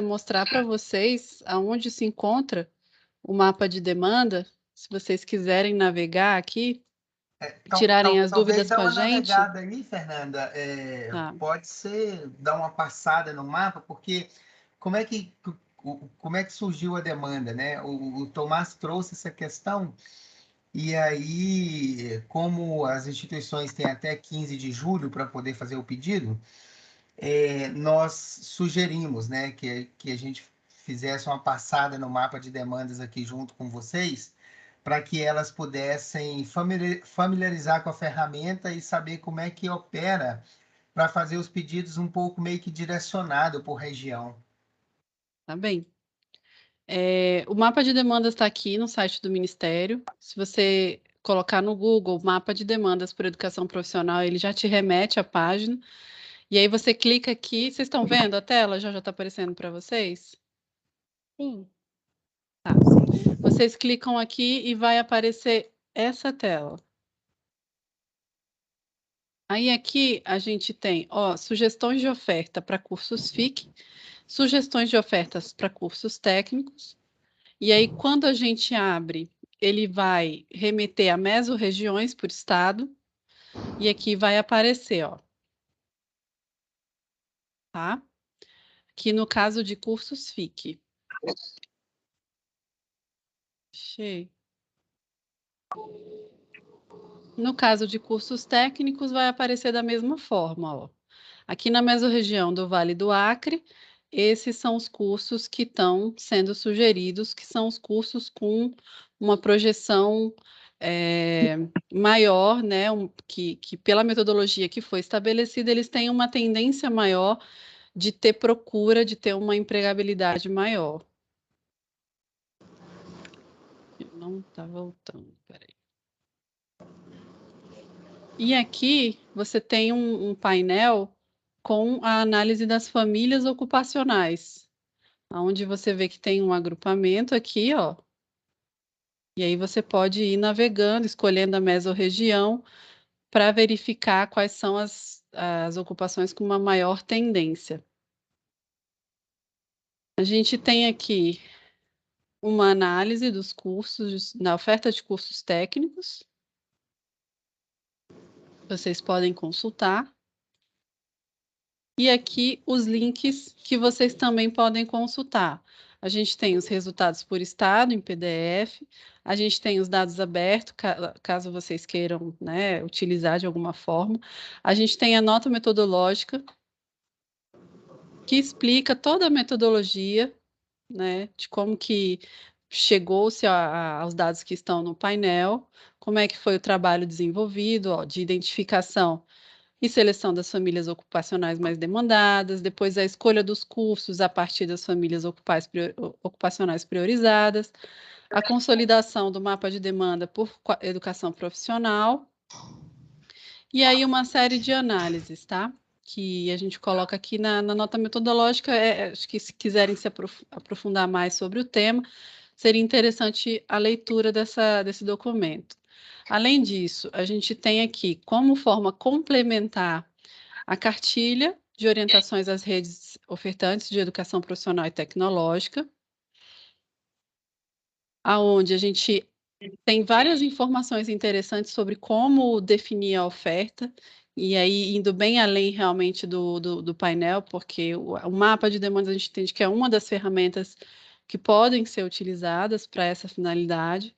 mostrar para vocês aonde se encontra o mapa de demanda, se vocês quiserem navegar aqui, tirarem as Talvez dúvidas dar com a uma gente. navegada aí, Fernanda. Tá, Pode ser dar uma passada no mapa, porque como é que, como é que surgiu a demanda, né? O Tomás trouxe essa questão, e aí, como as instituições têm até 15 de julho para poder fazer o pedido, nós sugerimos, né, que a gente fizesse uma passada no mapa de demandas aqui junto com vocês, para que elas pudessem familiarizar com a ferramenta e saber como é que opera para fazer os pedidos um pouco meio que direcionado por região. tá bem. O mapa de demandas está aqui no site do Ministério. Se você colocar no Google mapa de demandas por educação profissional, ele já te remete à página. E aí você clica aqui. Vocês estão vendo a tela? Já está aparecendo para vocês? Sim. Tá. Vocês clicam aqui e vai aparecer essa tela. Aí aqui a gente tem, ó, sugestões de oferta para cursos FIC, sugestões de ofertas para cursos técnicos. E aí, quando a gente abre, ele vai remeter a mesorregiões por estado. E aqui vai aparecer, ó, tá? Aqui no caso de cursos FIC. Achei. No caso de cursos técnicos, vai aparecer da mesma forma, ó. Aqui na mesorregião do Vale do Acre, esses são os cursos que estão sendo sugeridos, que são os cursos com uma projeção maior, né? Que pela metodologia que foi estabelecida, eles têm uma tendência maior de ter procura, de ter uma empregabilidade maior. Não está voltando, peraí. E aqui você tem um painel com a análise das famílias ocupacionais, onde você vê que tem um agrupamento aqui, ó. E aí você pode ir navegando, escolhendo a mesorregião para verificar quais são as ocupações com uma maior tendência. A gente tem aqui uma análise dos cursos, na oferta de cursos técnicos. Vocês podem consultar. E aqui os links que vocês também podem consultar. A gente tem os resultados por estado em PDF, a gente tem os dados abertos, caso vocês queiram, né, utilizar de alguma forma. A gente tem a nota metodológica, que explica toda a metodologia, né, de como que chegou-se aos dados que estão no painel, como é que foi o trabalho desenvolvido, ó, de identificação e seleção das famílias ocupacionais mais demandadas, depois a escolha dos cursos a partir das famílias ocupacionais priorizadas, a consolidação do mapa de demanda por educação profissional, e aí uma série de análises, tá? Que a gente coloca aqui na nota metodológica. Acho que se quiserem se aprofundar mais sobre o tema, seria interessante a leitura desse documento. Além disso, a gente tem aqui, como forma complementar, a cartilha de orientações às redes ofertantes de educação profissional e tecnológica, aonde a gente tem várias informações interessantes sobre como definir a oferta, e aí indo bem além realmente do painel, porque o mapa de demandas a gente entende que é uma das ferramentas que podem ser utilizadas para essa finalidade,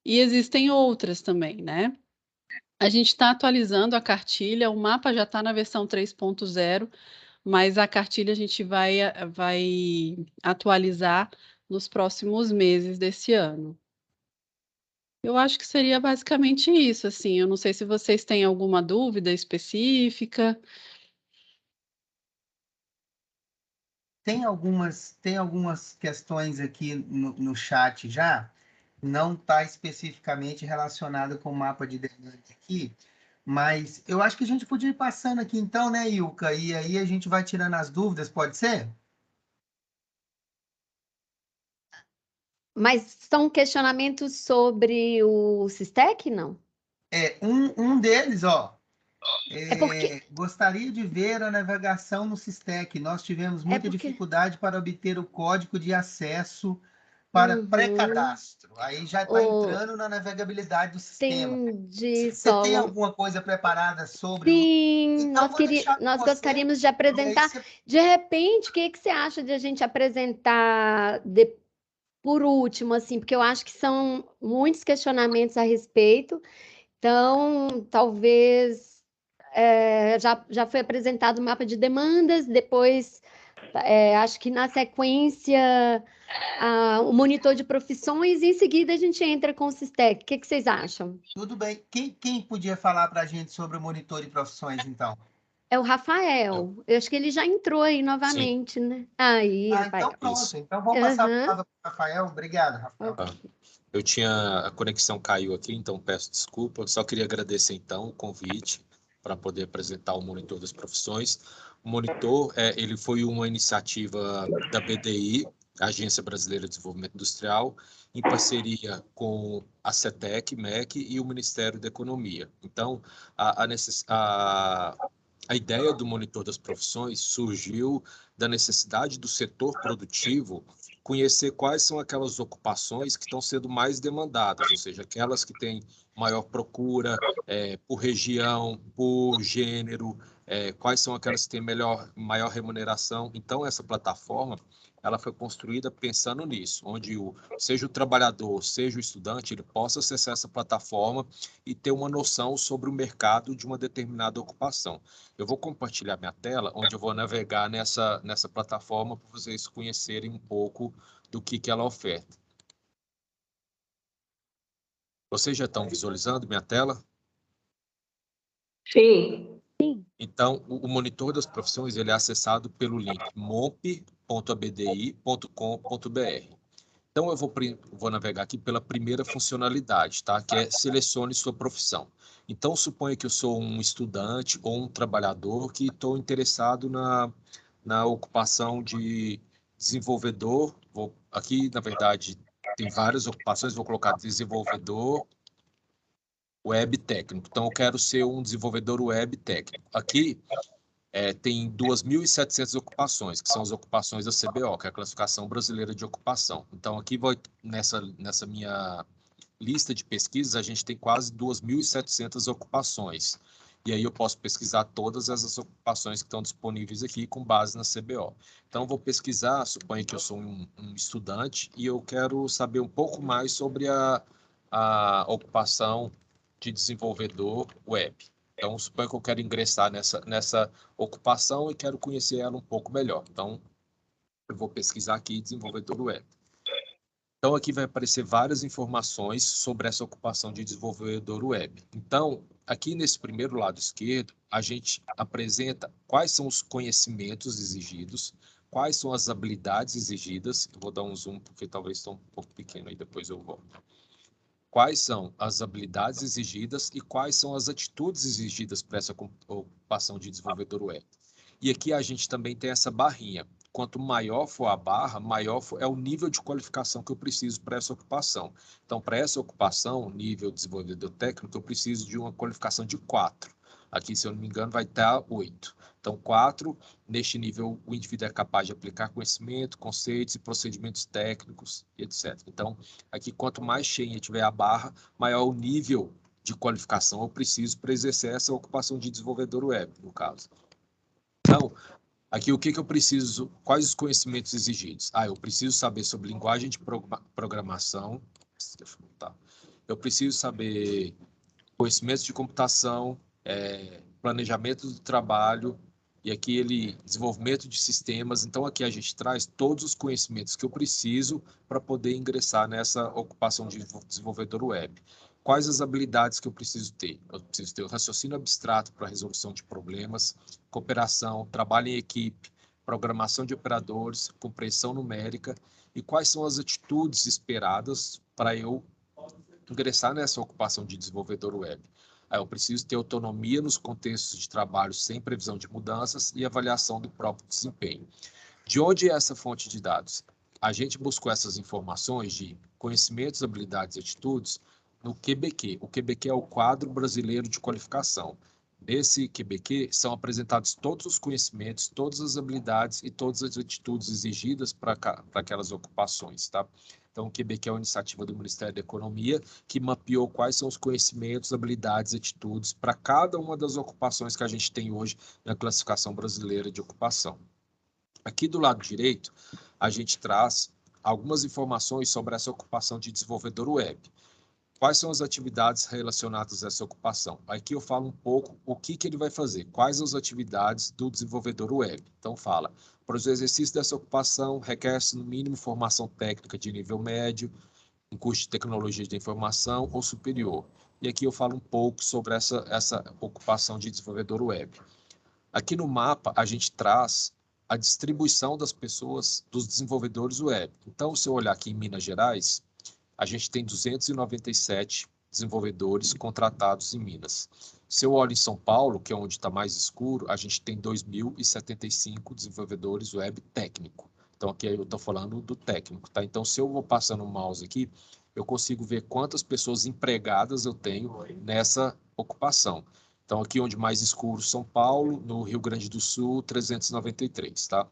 e existem outras também, né? A gente está atualizando a cartilha, o mapa já está na versão 3.0, mas a cartilha a gente vai atualizar nos próximos meses desse ano. Eu acho que seria basicamente isso, assim. Eu não sei se vocês têm alguma dúvida específica. Tem algumas questões aqui no chat já, não está especificamente relacionado com o mapa de demanda aqui, mas eu acho que a gente podia ir passando aqui então, né, Ilka? E aí a gente vai tirando as dúvidas, pode ser? Mas são questionamentos sobre o Sistec, não? Um deles, ó. É porque, Gostaria de ver a navegação no Sistec. Nós tivemos é muita porque, dificuldade para obter o código de acesso para uhum, pré-cadastro. Aí já está o, entrando na navegabilidade do sistema. entendi, Você tem Solon. alguma coisa preparada sobre o... Sim, Então, vou deixar com nós você, gostaríamos de e aí apresentar. você... De repente, o que que você acha de a gente apresentar por último, assim, porque eu acho que são muitos questionamentos a respeito. Então, talvez já foi apresentado o mapa de demandas, depois acho que na sequência o monitor de profissões, e em seguida a gente entra com o Sistec. O que que vocês acham? Tudo bem. Quem podia falar para a gente sobre o monitor de profissões, então? É o Eu, Rafael. Eu acho que ele já entrou aí sim, novamente, né? Aí, Ah, então Rafael. pronto. isso. Então, vamos passar a Aham. palavra para o Rafael. Obrigado, Rafael. Ah, eu tinha, a conexão caiu aqui, então peço desculpa. Só queria agradecer então o convite para poder apresentar o Monitor das Profissões. O Monitor, ele foi uma iniciativa da BDI, Agência Brasileira de Desenvolvimento Industrial, em parceria com a CETEC, MEC e o Ministério da Economia. Então, a ideia do Monitor das Profissões surgiu da necessidade do setor produtivo conhecer quais são aquelas ocupações que estão sendo mais demandadas, ou seja, aquelas que têm maior procura por região, por gênero, quais são aquelas que têm maior remuneração. Então, essa plataforma ela foi construída pensando nisso, onde seja o trabalhador, seja o estudante, ele possa acessar essa plataforma e ter uma noção sobre o mercado de uma determinada ocupação. Eu vou compartilhar minha tela, onde eu vou navegar nessa plataforma para vocês conhecerem um pouco do que ela oferta. Vocês já estão visualizando minha tela? Sim. Então, o monitor das profissões ele é acessado pelo link mop.abdi.com.br. Então, eu vou navegar aqui pela primeira funcionalidade, tá? Que é selecione sua profissão. Então, suponha que eu sou um estudante ou um trabalhador que estou interessado na ocupação de desenvolvedor. Aqui, na verdade, tem várias ocupações, vou colocar desenvolvedor web técnico. Então, eu quero ser um desenvolvedor web técnico. Aqui, tem 2.700 ocupações, que são as ocupações da CBO, que é a Classificação Brasileira de Ocupação. Então, aqui nessa minha lista de pesquisas, a gente tem quase 2.700 ocupações. E aí eu posso pesquisar todas essas ocupações que estão disponíveis aqui com base na CBO. Então, vou pesquisar, suponho que eu sou um estudante e eu quero saber um pouco mais sobre a ocupação de desenvolvedor web. Então, suponho que eu quero ingressar nessa ocupação e quero conhecer ela um pouco melhor. Então, eu vou pesquisar aqui desenvolvedor web. Então, aqui vai aparecer várias informações sobre essa ocupação de desenvolvedor web. Então, aqui nesse primeiro lado esquerdo, a gente apresenta quais são os conhecimentos exigidos, quais são as habilidades exigidas. Eu vou dar um zoom porque talvez estou um pouco pequeno aí, depois eu volto. Quais são as habilidades exigidas e quais são as atitudes exigidas para essa ocupação de desenvolvedor web. E aqui a gente também tem essa barrinha. Quanto maior for a barra, maior é o nível de qualificação que eu preciso para essa ocupação. Então, para essa ocupação, nível desenvolvedor técnico, eu preciso de uma qualificação de 4. Aqui, se eu não me engano, vai estar 8. Então, 4, neste nível, o indivíduo é capaz de aplicar conhecimento, conceitos e procedimentos técnicos, etc. Então, aqui, quanto mais cheia tiver a barra, maior o nível de qualificação eu preciso para exercer essa ocupação de desenvolvedor web, no caso. Então, aqui o que eu preciso, quais os conhecimentos exigidos? Eu preciso saber sobre linguagem de programação, deixa eu voltar. Eu preciso saber conhecimentos de computação, planejamento do trabalho, e aqui desenvolvimento de sistemas. Então, aqui a gente traz todos os conhecimentos que eu preciso para poder ingressar nessa ocupação de desenvolvedor web. Quais as habilidades que eu preciso ter? Eu preciso ter o raciocínio abstrato para a resolução de problemas, cooperação, trabalho em equipe, programação de operadores, compreensão numérica, e quais são as atitudes esperadas para eu ingressar nessa ocupação de desenvolvedor web. Eu preciso ter autonomia nos contextos de trabalho sem previsão de mudanças e avaliação do próprio desempenho. De onde é essa fonte de dados? A gente buscou essas informações de conhecimentos, habilidades e atitudes no QBQ. O QBQ é o Quadro Brasileiro de Qualificação. nesse QBQ são apresentados todos os conhecimentos, todas as habilidades e todas as atitudes exigidas para aquelas ocupações, tá? Então, o QBQ é uma iniciativa do Ministério da Economia que mapeou quais são os conhecimentos, habilidades e atitudes para cada uma das ocupações que a gente tem hoje na classificação brasileira de ocupação. Aqui do lado direito, a gente traz algumas informações sobre essa ocupação de desenvolvedor web. Quais são as atividades relacionadas a essa ocupação? Aqui eu falo um pouco o que ele vai fazer, quais as atividades do desenvolvedor web. Então fala, para o exercício dessa ocupação, requer-se no mínimo formação técnica de nível médio, em curso de tecnologia de informação ou superior. E aqui eu falo um pouco sobre essa ocupação de desenvolvedor web. Aqui no mapa a gente traz a distribuição das pessoas, dos desenvolvedores web. Então, se eu olhar aqui em Minas Gerais, a gente tem 297 desenvolvedores contratados em Minas. Se eu olho em São Paulo, que é onde está mais escuro, a gente tem 2.075 desenvolvedores web técnico. Então, aqui eu estou falando do técnico, tá? Então, se eu vou passando o mouse aqui, eu consigo ver quantas pessoas empregadas eu tenho nessa ocupação. Então, aqui onde mais escuro, São Paulo, no Rio Grande do Sul, 393, tá?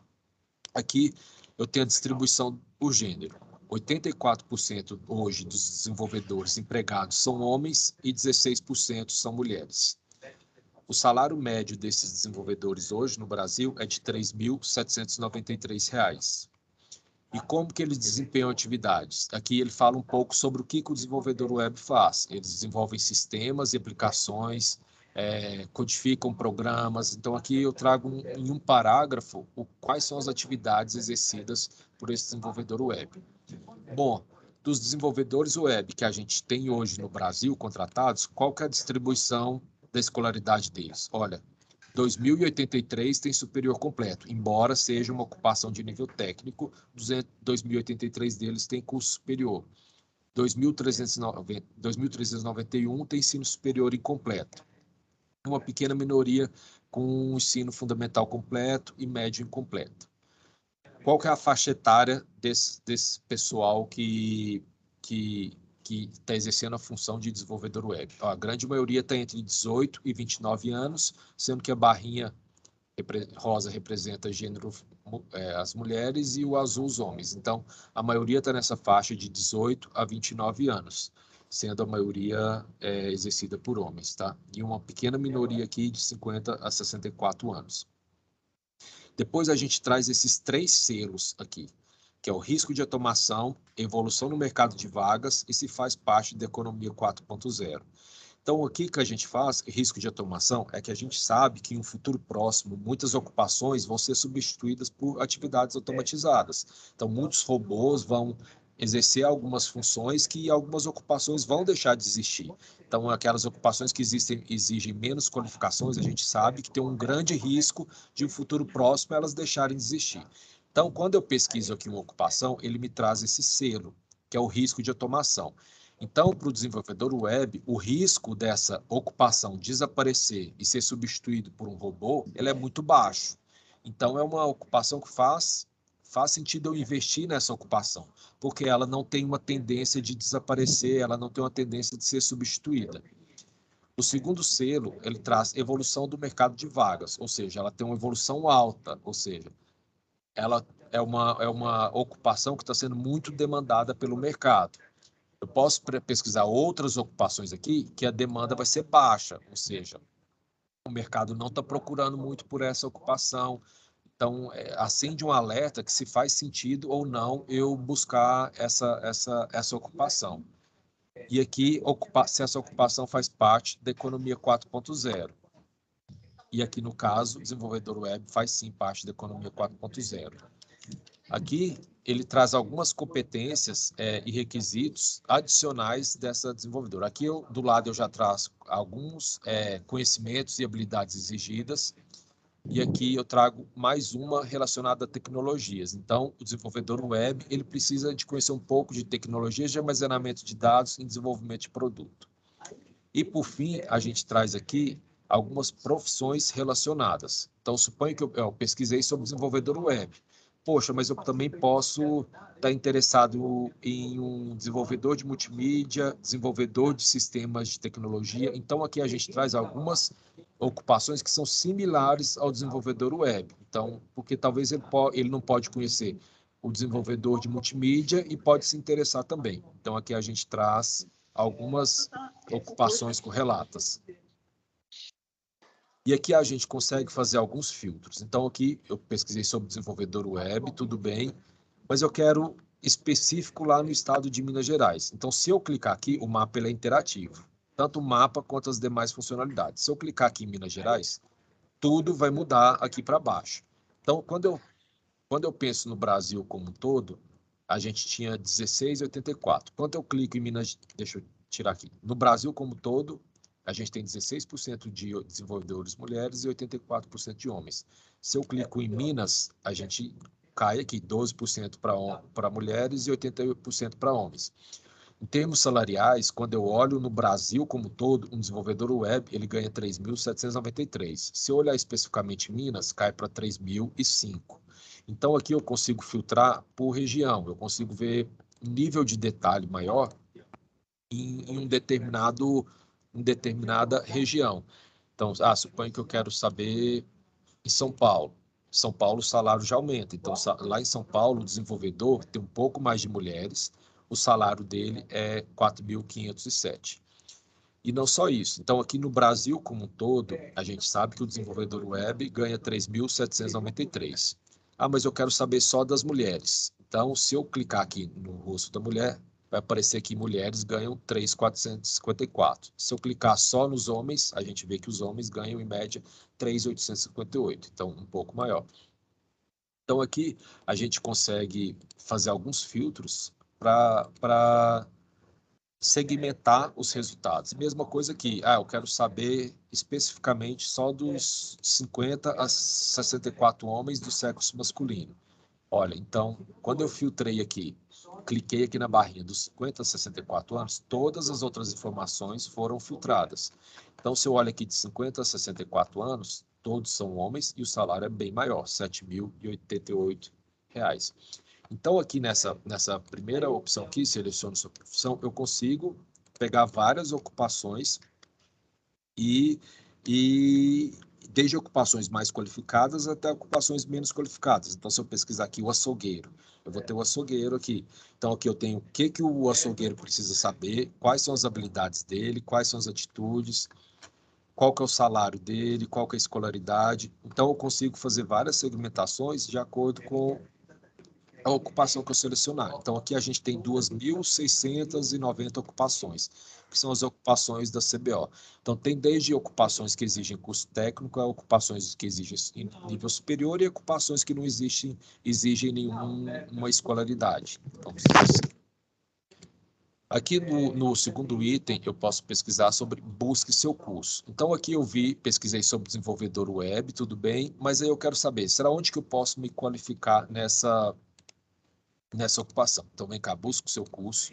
Aqui eu tenho a distribuição por gênero. 84% hoje dos desenvolvedores empregados são homens e 16% são mulheres. O salário médio desses desenvolvedores hoje no Brasil é de R$ 3.793. E como que eles desempenham atividades? Aqui ele fala um pouco sobre o que o desenvolvedor web faz. Eles desenvolvem sistemas e aplicações, codificam programas. Então, aqui eu trago em um parágrafo quais são as atividades exercidas por esse desenvolvedor web. Bom, dos desenvolvedores web que a gente tem hoje no Brasil contratados, qual que é a distribuição da escolaridade deles? Olha, 2.083 tem superior completo, embora seja uma ocupação de nível técnico, 2.083 deles tem curso superior. 2.391 tem ensino superior incompleto. Uma pequena minoria com ensino fundamental completo e médio incompleto. Qual que é a faixa etária desse pessoal que está exercendo a função de desenvolvedor web? A grande maioria está entre 18 e 29 anos, sendo que a barrinha rosa representa gênero, as mulheres, e o azul os homens. Então, a maioria está nessa faixa de 18 a 29 anos, sendo a maioria exercida por homens, tá? E uma pequena minoria aqui de 50 a 64 anos. Depois a gente traz esses 3 selos aqui, que é o risco de automação, evolução no mercado de vagas e se faz parte da economia 4.0. Então, aqui que a gente faz, risco de automação, é que a gente sabe que em um futuro próximo, muitas ocupações vão ser substituídas por atividades automatizadas. Então, muitos robôs vão exercer algumas funções que algumas ocupações vão deixar de existir. Então, aquelas ocupações que exigem menos qualificações, a gente sabe que tem um grande risco de um futuro próximo elas deixarem de existir. Então, quando eu pesquiso aqui uma ocupação, ele me traz esse selo, que é o risco de automação. Então, para o desenvolvedor web, o risco dessa ocupação desaparecer e ser substituído por um robô, ele é muito baixo. Então, é uma ocupação que faz sentido eu investir nessa ocupação, porque ela não tem uma tendência de desaparecer, ela não tem uma tendência de ser substituída. O segundo selo, ele traz evolução do mercado de vagas, ou seja, ela tem uma evolução alta, ou seja, ela é uma ocupação que está sendo muito demandada pelo mercado. Eu posso pesquisar outras ocupações aqui que a demanda vai ser baixa, ou seja, o mercado não está procurando muito por essa ocupação. Então, acende um alerta que se faz sentido ou não eu buscar essa ocupação. E aqui, se essa ocupação faz parte da economia 4.0. E aqui, no caso, o desenvolvedor web faz sim parte da economia 4.0. Aqui, ele traz algumas competências e requisitos adicionais dessa desenvolvedora. Aqui, do lado, eu já trago alguns conhecimentos e habilidades exigidas, e aqui eu trago mais uma relacionada a tecnologias. Então, o desenvolvedor web, ele precisa de conhecer um pouco de tecnologias de armazenamento de dados e desenvolvimento de produto. E, por fim, a gente traz aqui algumas profissões relacionadas. Então, suponho que eu pesquisei sobre desenvolvedor web. poxa, mas eu também posso estar interessado em um desenvolvedor de multimídia, desenvolvedor de sistemas de tecnologia. Então, aqui a gente traz algumas ocupações que são similares ao desenvolvedor web. Então, porque talvez ele não pode conhecer o desenvolvedor de multimídia e pode se interessar também. Então, aqui a gente traz algumas ocupações correlatas. E aqui a gente consegue fazer alguns filtros. Então, aqui eu pesquisei sobre desenvolvedor web, tudo bem, mas eu quero específico lá no estado de Minas Gerais. Então, se eu clicar aqui, o mapa ele é interativo, tanto o mapa quanto as demais funcionalidades. Se eu clicar aqui em Minas Gerais, tudo vai mudar aqui para baixo. Então, quando eu penso no Brasil como um todo, a gente tinha 16,84. Quando eu clico em Minas, deixa eu tirar aqui, no Brasil como um todo, a gente tem 16% de desenvolvedores mulheres e 84% de homens. Se eu clico em Minas, a gente cai aqui 12% para mulheres e 88% para homens. Em termos salariais, quando eu olho no Brasil como um todo, um desenvolvedor web, ele ganha 3.793. Se eu olhar especificamente Minas, cai para 3.005. Então, aqui eu consigo filtrar por região, eu consigo ver um nível de detalhe maior em determinada região. Então, suponho que eu quero saber em São Paulo. São Paulo, o salário já aumenta. Então, lá em São Paulo, o desenvolvedor tem um pouco mais de mulheres, o salário dele é 4.507. E não só isso. Então, aqui no Brasil como um todo, a gente sabe que o desenvolvedor web ganha 3.793. Mas eu quero saber só das mulheres. Então, se eu clicar aqui no rosto da mulher, vai aparecer que mulheres ganham 3.454. Se eu clicar só nos homens, a gente vê que os homens ganham, em média, 3.858. Então, um pouco maior. Então, aqui a gente consegue fazer alguns filtros para segmentar os resultados. Mesma coisa que, eu quero saber especificamente só dos 50 a 64 homens do sexo masculino. Olha, então, quando eu filtrei aqui, cliquei aqui na barrinha dos 50 a 64 anos, todas as outras informações foram filtradas. Então, se eu olho aqui de 50 a 64 anos, todos são homens e o salário é bem maior, R$ 7.088. Então, aqui nessa primeira opção aqui, selecione sua profissão, eu consigo pegar várias ocupações e desde ocupações mais qualificadas até ocupações menos qualificadas. Então, se eu pesquisar aqui o açougueiro, eu vou ter o açougueiro aqui. Então, aqui eu tenho o que o açougueiro precisa saber, quais são as habilidades dele, quais são as atitudes, qual que é o salário dele, qual que é a escolaridade. Então, eu consigo fazer várias segmentações de acordo com a ocupação que eu selecionar. Então, aqui a gente tem 2.690 ocupações, que são as ocupações da CBO. Então, tem desde ocupações que exigem curso técnico, a ocupações que exigem nível superior e ocupações que não exigem nenhuma escolaridade. Vamos dizer assim. Aqui no segundo item, eu posso pesquisar sobre busque seu curso. Então, aqui eu pesquisei sobre desenvolvedor web, tudo bem, mas aí eu quero saber, será onde que eu posso me qualificar nessa ocupação? Então, vem cá, busca o seu curso.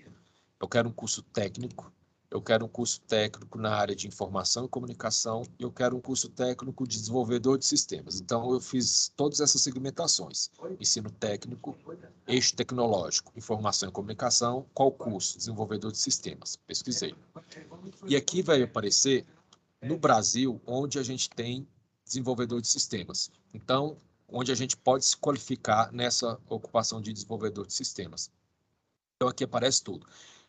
Eu quero um curso técnico. Eu quero um curso técnico na área de informação e comunicação. E eu quero um curso técnico de desenvolvedor de sistemas. Então, eu fiz todas essas segmentações. Ensino técnico, eixo tecnológico, informação e comunicação. Qual curso? Desenvolvedor de sistemas. Pesquisei. E aqui vai aparecer no Brasil, onde a gente tem desenvolvedor de sistemas. Então, onde a gente pode se qualificar nessa ocupação de desenvolvedor de sistemas. Então, aqui aparece tudo.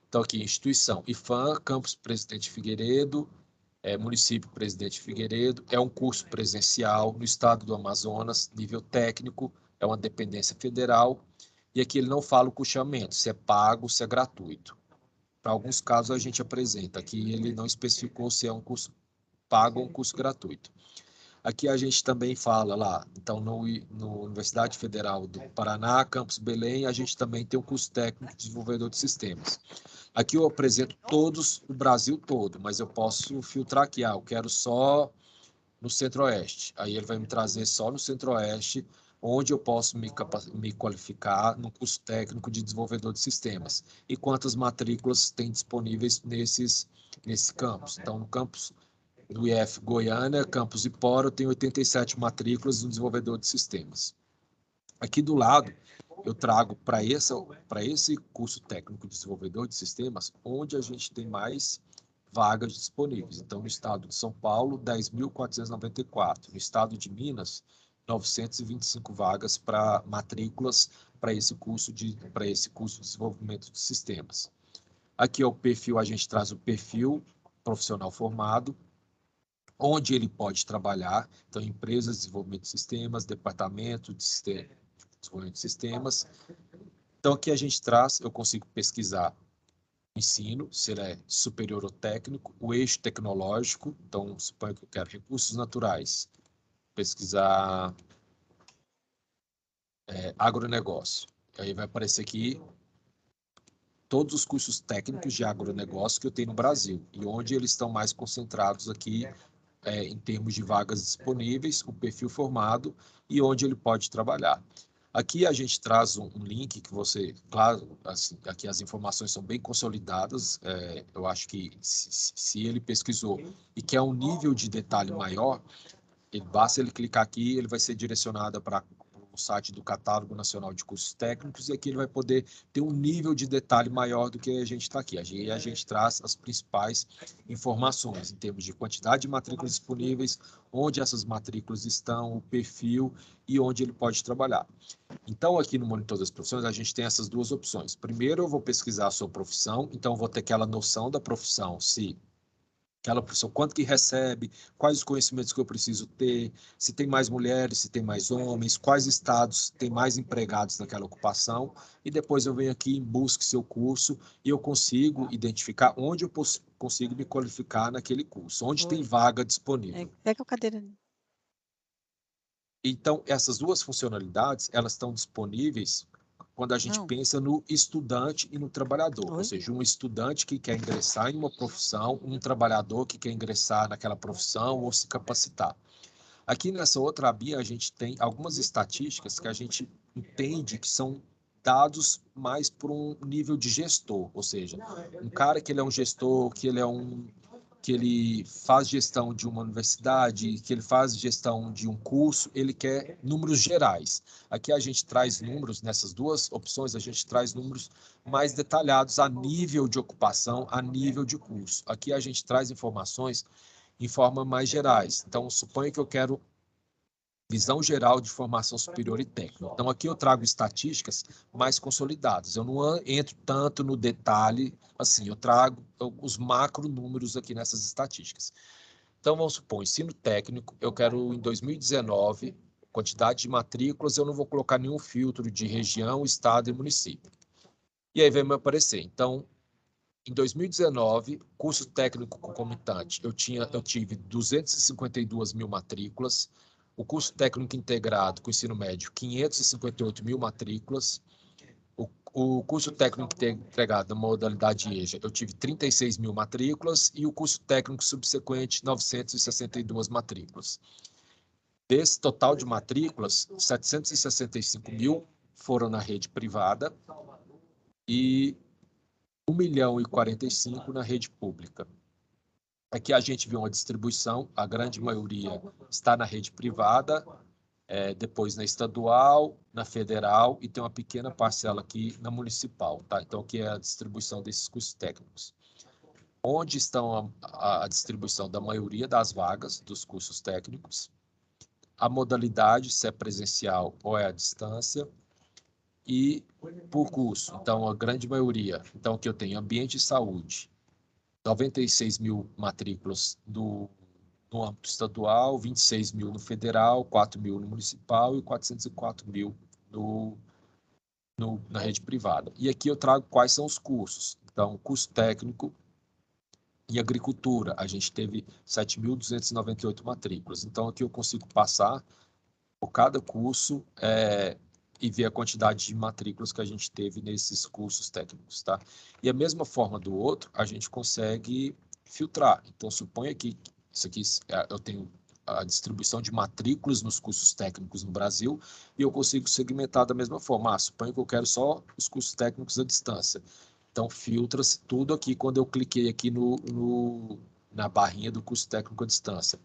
Então, aqui, instituição, IFAM, Campus Presidente Figueiredo, município Presidente Figueiredo, é um curso presencial no estado do Amazonas, nível técnico, é uma dependência federal, e aqui ele não fala o custeamento, se é pago, se é gratuito. Para alguns casos a gente apresenta, aqui ele não especificou se é um curso pago ou um curso gratuito. Aqui a gente também fala lá, então no Universidade Federal do Paraná, Campus Belém, a gente também tem um curso técnico de desenvolvedor de sistemas. Aqui eu apresento todos, o Brasil todo, mas eu posso filtrar aqui, eu quero só no Centro-Oeste. Aí ele vai me trazer só no Centro-Oeste, onde eu posso me qualificar no curso técnico de desenvolvedor de sistemas. E quantas matrículas tem disponíveis nesse campus. Então, no campus do IF Goiânia, campus Ipora, tem 87 matrículas no desenvolvedor de sistemas. Aqui do lado, eu trago para esse curso técnico de desenvolvedor de sistemas, onde a gente tem mais vagas disponíveis. Então, no estado de São Paulo, 10.494. No estado de Minas, 925 vagas para matrículas para esse curso de desenvolvimento de sistemas. Aqui é o perfil, a gente traz o perfil profissional formado, onde ele pode trabalhar, então empresas de desenvolvimento de sistemas, departamento de desenvolvimento de sistemas. Então aqui a gente traz, eu consigo pesquisar o ensino, se ele é superior ou técnico, o eixo tecnológico, então suponho que eu quero recursos naturais, pesquisar agronegócio. Aí vai aparecer aqui todos os cursos técnicos de agronegócio que eu tenho no Brasil e onde eles estão mais concentrados aqui em termos de vagas disponíveis, o perfil formado e onde ele pode trabalhar. Aqui a gente traz um link que você, claro, assim, aqui as informações são bem consolidadas, eu acho que se ele pesquisou e quer um nível de detalhe maior, basta ele clicar aqui, ele vai ser direcionado para o site do Catálogo Nacional de Cursos Técnicos e aqui ele vai poder ter um nível de detalhe maior do que a gente está aqui. A gente traz as principais informações em termos de quantidade de matrículas disponíveis, onde essas matrículas estão, o perfil e onde ele pode trabalhar. Então, aqui no Monitor das Profissões, a gente tem essas duas opções. Primeiro, eu vou pesquisar a sua profissão, então eu vou ter aquela noção da profissão, se aquela profissão, quanto que recebe, quais os conhecimentos que eu preciso ter, se tem mais mulheres, se tem mais homens, quais estados tem mais empregados naquela ocupação, e depois eu venho aqui em busca seu curso e eu consigo identificar onde eu consigo me qualificar naquele curso, onde tem vaga disponível. Pega a cadeira. Então, essas duas funcionalidades, elas estão disponíveis quando a gente pensa no estudante e no trabalhador, ou seja, um estudante que quer ingressar em uma profissão, um trabalhador que quer ingressar naquela profissão ou se capacitar. Aqui nessa outra abinha, a gente tem algumas estatísticas que a gente entende que são dados mais por um nível de gestor, ou seja, um cara que ele é um gestor, que ele faz gestão de uma universidade, que ele faz gestão de um curso, ele quer números gerais. Aqui a gente traz números, nessas duas opções, a gente traz números mais detalhados a nível de ocupação, a nível de curso. Aqui a gente traz informações em forma mais gerais. Então, suponha que eu quero visão geral de formação superior e técnica. Então, aqui eu trago estatísticas mais consolidadas. Eu não entro tanto no detalhe, assim, eu trago os macro números aqui nessas estatísticas. Então, vamos supor, ensino técnico, eu quero, em 2019, quantidade de matrículas, eu não vou colocar nenhum filtro de região, estado e município. E aí vai me aparecer. Então, em 2019, curso técnico concomitante, eu tive 252 mil matrículas, o curso técnico integrado com ensino médio, 558 mil matrículas, o curso técnico integrado na modalidade EJA, eu tive 36 mil matrículas e o curso técnico subsequente, 962 matrículas. Desse total de matrículas, 765 mil foram na rede privada e 1.045.000 na rede pública. Aqui a gente vê uma distribuição, a grande maioria está na rede privada, depois na estadual, na federal e tem uma pequena parcela aqui na municipal. Tá? Então, aqui é a distribuição desses cursos técnicos. Onde estão a distribuição da maioria das vagas dos cursos técnicos, a modalidade, se é presencial ou é à distância, e por curso. Então, a grande maioria. Então, aqui eu tenho ambiente e saúde, 96 mil matrículas no âmbito estadual, 26 mil no federal, 4 mil no municipal e 404 mil na rede privada. E aqui eu trago quais são os cursos. Então, curso técnico em agricultura, a gente teve 7.298 matrículas. Então, aqui eu consigo passar por cada curso e ver a quantidade de matrículas que a gente teve nesses cursos técnicos, tá? E a mesma forma do outro, a gente consegue filtrar. Então, suponha que isso aqui, eu tenho a distribuição de matrículas nos cursos técnicos no Brasil e eu consigo segmentar da mesma forma. Suponha que eu quero só os cursos técnicos à distância. Então, filtra-se tudo aqui quando eu cliquei aqui na barrinha do curso técnico à distância.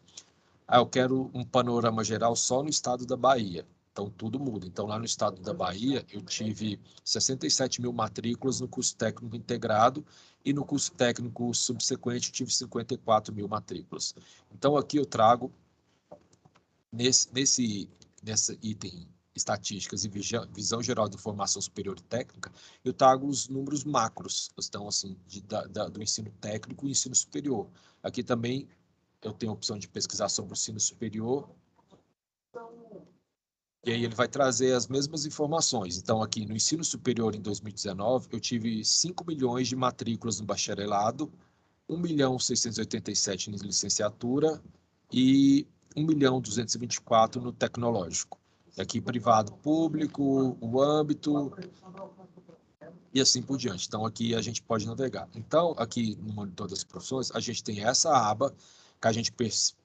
Eu quero um panorama geral só no estado da Bahia. Então, tudo muda. Então, lá no estado da Bahia, eu tive 67 mil matrículas no curso técnico integrado e no curso técnico subsequente eu tive 54 mil matrículas. Então, aqui eu trago, nesse item estatísticas e visão geral de formação superior e técnica, eu trago os números macros, então, assim, do ensino técnico e ensino superior. Aqui também eu tenho a opção de pesquisar sobre o ensino superior, e aí ele vai trazer as mesmas informações. Então, aqui no ensino superior, em 2019, eu tive 5 milhões de matrículas no bacharelado, 1.687.000 na licenciatura e 1.224.000 no tecnológico. Aqui, privado, público, o âmbito e assim por diante. Então, aqui a gente pode navegar. Então, aqui no Monitor das Profissões, a gente tem essa aba que a gente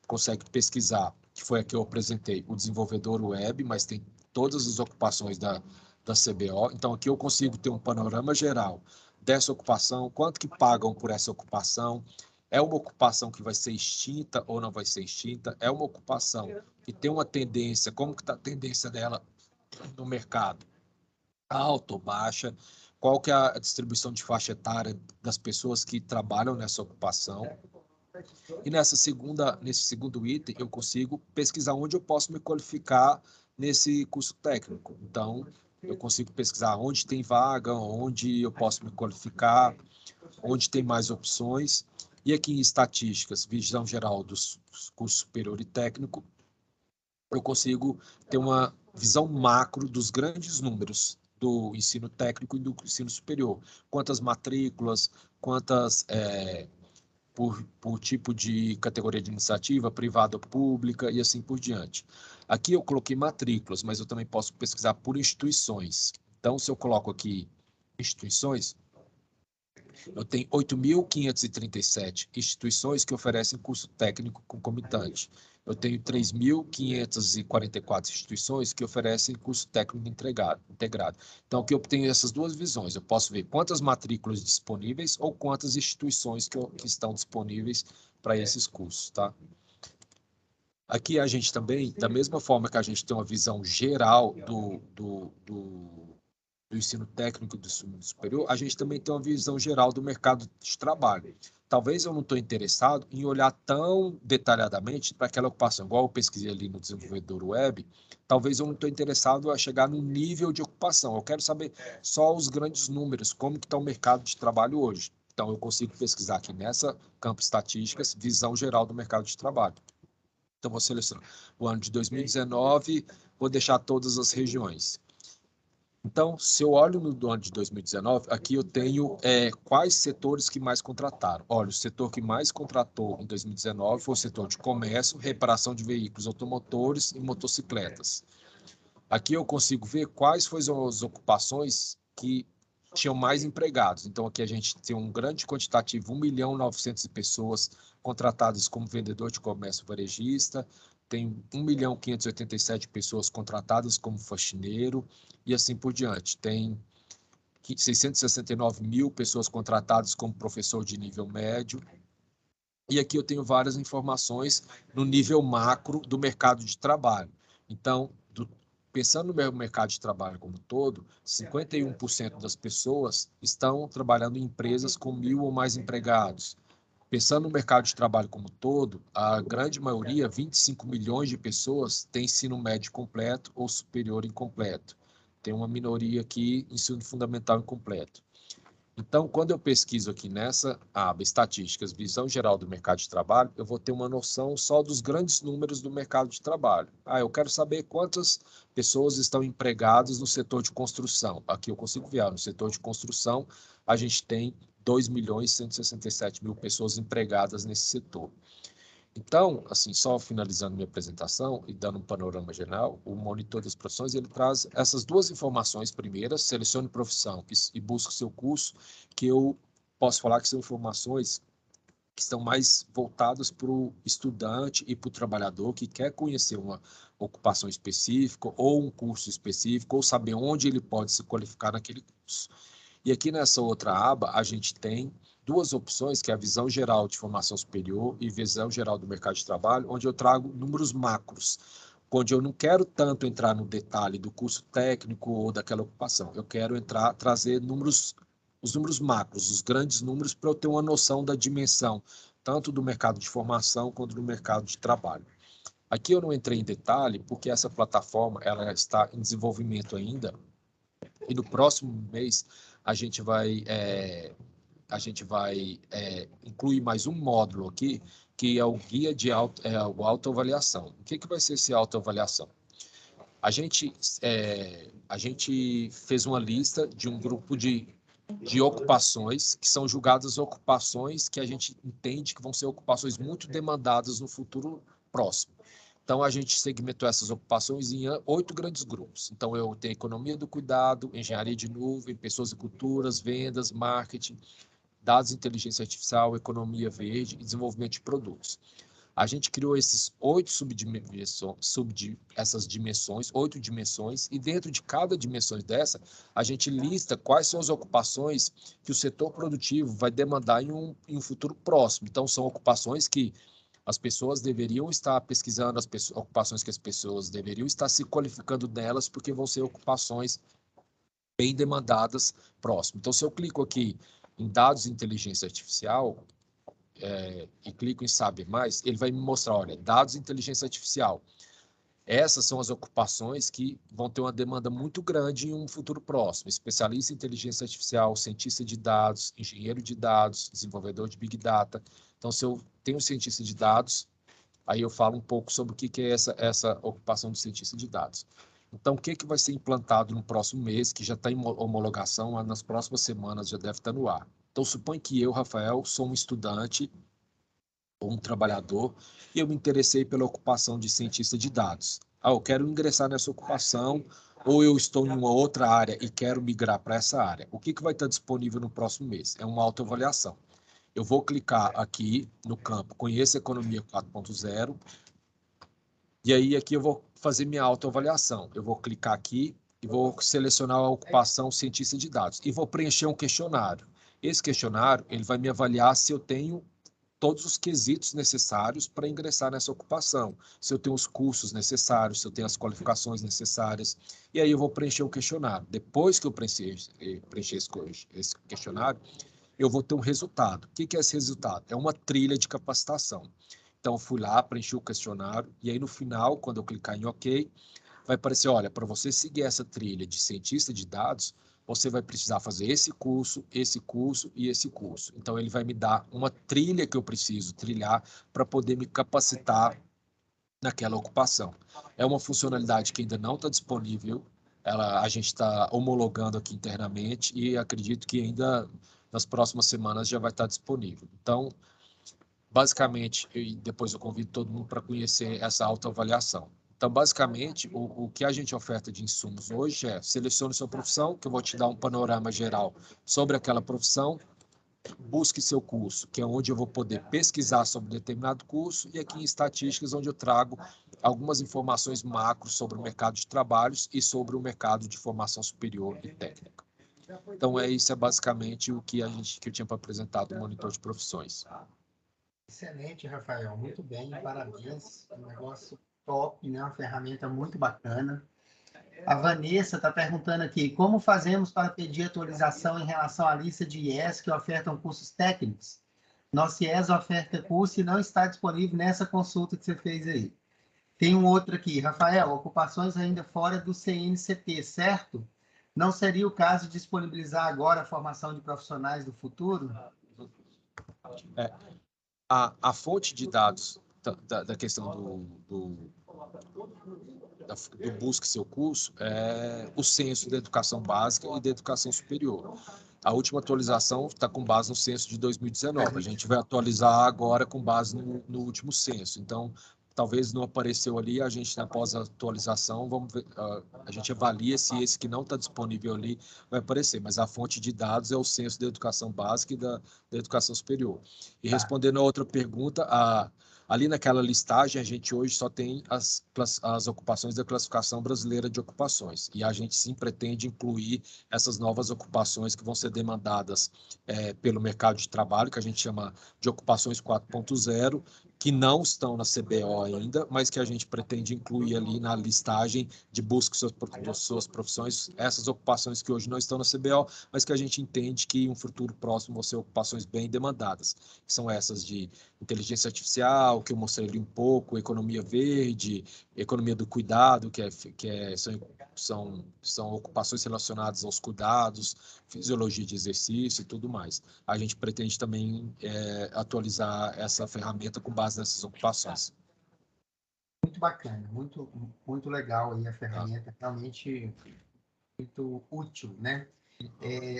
consegue pesquisar, que foi a que eu apresentei, o desenvolvedor web, mas tem todas as ocupações da CBO. Então, aqui eu consigo ter um panorama geral dessa ocupação, quanto que pagam por essa ocupação, é uma ocupação que vai ser extinta ou não vai ser extinta, é uma ocupação que tem uma tendência, como que está a tendência dela no mercado, alta ou baixa, qual que é a distribuição de faixa etária das pessoas que trabalham nessa ocupação. E nesse segundo item, eu consigo pesquisar onde eu posso me qualificar nesse curso técnico. Então, eu consigo pesquisar onde tem vaga, onde eu posso me qualificar, onde tem mais opções. E aqui em estatísticas, visão geral dos cursos superior e técnico, eu consigo ter uma visão macro dos grandes números do ensino técnico e do ensino superior. Quantas matrículas, quantas por tipo de categoria de iniciativa, privada ou pública e assim por diante. Aqui eu coloquei matrículas, mas eu também posso pesquisar por instituições. Então, se eu coloco aqui instituições, eu tenho 8.537 instituições que oferecem curso técnico concomitante. Eu tenho 3.544 instituições que oferecem curso técnico integrado. Então, aqui eu tenho essas duas visões. Eu posso ver quantas matrículas disponíveis ou quantas instituições que estão disponíveis para esses cursos, tá? Aqui a gente também, da mesma forma que a gente tem uma visão geral do ensino técnico e do ensino superior, a gente também tem uma visão geral do mercado de trabalho. Talvez eu não estou interessado em olhar tão detalhadamente para aquela ocupação, igual eu pesquisei ali no desenvolvedor web, talvez eu não estou interessado a chegar no nível de ocupação, eu quero saber só os grandes números, como que está o mercado de trabalho hoje. Então, eu consigo pesquisar aqui nessa campo estatísticas, visão geral do mercado de trabalho. Então, vou selecionar o ano de 2019, vou deixar todas as regiões. Então, se eu olho no ano de 2019, aqui eu tenho quais setores que mais contrataram. Olha, o setor que mais contratou em 2019 foi o setor de comércio, reparação de veículos automotores e motocicletas. Aqui eu consigo ver quais foram as ocupações que tinham mais empregados. Então, aqui a gente tem um grande quantitativo, 1.900.000 pessoas contratadas como vendedor de comércio varejista, tem 1.587.000 pessoas contratadas como faxineiro e assim por diante. Tem 669.000 pessoas contratadas como professor de nível médio. E aqui eu tenho várias informações no nível macro do mercado de trabalho. Então, pensando no mercado de trabalho como um todo, 51% das pessoas estão trabalhando em empresas com 1.000 ou mais empregados. Pensando no mercado de trabalho como um todo, a grande maioria, 25 milhões de pessoas, tem ensino médio completo ou superior incompleto. Tem uma minoria aqui, ensino fundamental incompleto. Então, quando eu pesquiso aqui nessa aba Estatísticas, Visão Geral do Mercado de Trabalho, eu vou ter uma noção só dos grandes números do mercado de trabalho. Eu quero saber quantas pessoas estão empregadas no setor de construção. Aqui eu consigo ver, no setor de construção, a gente tem 2.167.000 pessoas empregadas nesse setor. Então, assim, só finalizando minha apresentação e dando um panorama geral, o Monitor das Profissões, ele traz essas duas informações primeiras, selecione profissão e busque seu curso, que eu posso falar que são informações que estão mais voltadas para o estudante e para o trabalhador que quer conhecer uma ocupação específica ou um curso específico ou saber onde ele pode se qualificar naquele curso. E aqui nessa outra aba, a gente tem duas opções, que é a visão geral de formação superior e visão geral do mercado de trabalho, onde eu trago números macros. onde eu não quero tanto entrar no detalhe do curso técnico ou daquela ocupação. Eu quero trazer os números macros, os grandes números, para eu ter uma noção da dimensão, tanto do mercado de formação quanto do mercado de trabalho. Aqui eu não entrei em detalhe, porque essa plataforma ela está em desenvolvimento ainda, e no próximo mês a gente vai incluir mais um módulo aqui, que é o guia de autoavaliação. O que vai ser esse autoavaliação? A gente fez uma lista de um grupo de ocupações que são julgadas ocupações que a gente entende que vão ser ocupações muito demandadas no futuro próximo. Então, a gente segmentou essas ocupações em 8 grandes grupos. Então, eu tenho economia do cuidado, engenharia de nuvem, pessoas e culturas, vendas, marketing, dados e inteligência artificial, economia verde e desenvolvimento de produtos. A gente criou esses 8 essas dimensões, 8 dimensões, e dentro de cada dimensão dessa, a gente lista quais são as ocupações que o setor produtivo vai demandar em um futuro próximo. Então, são ocupações que as pessoas deveriam estar pesquisando, ocupações que as pessoas deveriam estar se qualificando nelas, porque vão ser ocupações bem demandadas próximo. Então, se eu clico aqui em dados e inteligência artificial, e clico em saber mais, ele vai me mostrar, olha, dados e inteligência artificial. Essas são as ocupações que vão ter uma demanda muito grande em um futuro próximo. Especialista em inteligência artificial, cientista de dados, engenheiro de dados, desenvolvedor de Big Data. Então, se eu tenho um cientista de dados, aí eu falo um pouco sobre o que é essa ocupação de cientista de dados. Então, o que vai ser implantado no próximo mês, que já está em homologação, nas próximas semanas já deve estar no ar. Então, suponho que eu, Rafael, sou um estudante ou um trabalhador e eu me interessei pela ocupação de cientista de dados. Eu quero ingressar nessa ocupação ou eu estou em uma outra área e quero migrar para essa área. O que vai estar disponível no próximo mês? É uma autoavaliação. Eu vou clicar aqui no campo Conheça Economia 4.0 e aí aqui eu vou fazer minha autoavaliação. Eu vou clicar aqui e vou selecionar a ocupação cientista de dados e vou preencher um questionário. Esse questionário ele vai me avaliar se eu tenho todos os quesitos necessários para ingressar nessa ocupação, se eu tenho os cursos necessários, se eu tenho as qualificações necessárias, e aí eu vou preencher o questionário. Depois que eu preencher esse questionário, eu vou ter um resultado. O que é esse resultado? É uma trilha de capacitação. Então, eu fui lá, preenchi o questionário, e aí no final, quando eu clicar em OK, vai aparecer, olha, para você seguir essa trilha de cientista de dados, você vai precisar fazer esse curso e esse curso. Então, ele vai me dar uma trilha que eu preciso trilhar para poder me capacitar naquela ocupação. É uma funcionalidade que ainda não está disponível, a gente está homologando aqui internamente e acredito que ainda nas próximas semanas já vai estar disponível. Então, basicamente, e depois eu convido todo mundo para conhecer essa autoavaliação. Então, basicamente, o que a gente oferta de insumos hoje é selecione sua profissão, que eu vou te dar um panorama geral sobre aquela profissão, busque seu curso, que é onde eu vou poder pesquisar sobre determinado curso, e aqui em estatísticas, onde eu trago algumas informações macro sobre o mercado de trabalhos e sobre o mercado de formação superior e técnica. Então, isso é basicamente o que eu tinha para apresentar do monitor de profissões. Excelente, Rafael. Muito bem, parabéns. Um negócio top, né? Uma ferramenta muito bacana. A Vanessa está perguntando aqui, como fazemos para pedir atualização em relação à lista de IES que ofertam cursos técnicos? Nosso IES oferta curso e não está disponível nessa consulta que você fez aí. Tem um outro aqui, Rafael, ocupações ainda fora do CNCT, certo? Não seria o caso de disponibilizar agora a formação de profissionais do futuro? A fonte de dados da questão do Busque Seu Curso é o censo da educação básica e da educação superior. A última atualização está com base no censo de 2019. A gente vai atualizar agora com base no último censo. Então, talvez não apareceu ali, a gente, após a atualização, vamos ver, a gente avalia se esse que não está disponível ali vai aparecer, mas a fonte de dados é o censo da educação básica e da educação superior. E respondendo a outra pergunta, ali naquela listagem, a gente hoje só tem as ocupações da classificação brasileira de ocupações, e a gente sim pretende incluir essas novas ocupações que vão ser demandadas pelo mercado de trabalho, que a gente chama de ocupações 4.0, que não estão na CBO ainda, mas que a gente pretende incluir ali na listagem de busca de suas profissões, essas ocupações que hoje não estão na CBO, mas que a gente entende que em um futuro próximo vão ser ocupações bem demandadas, que são essas de inteligência artificial, que eu mostrei ali um pouco, economia verde, economia do cuidado, são ocupações relacionadas aos cuidados, fisiologia de exercício e tudo mais. A gente pretende também atualizar essa ferramenta com base nessas ocupações. Muito bacana, muito, muito legal aí a ferramenta, realmente muito útil, né?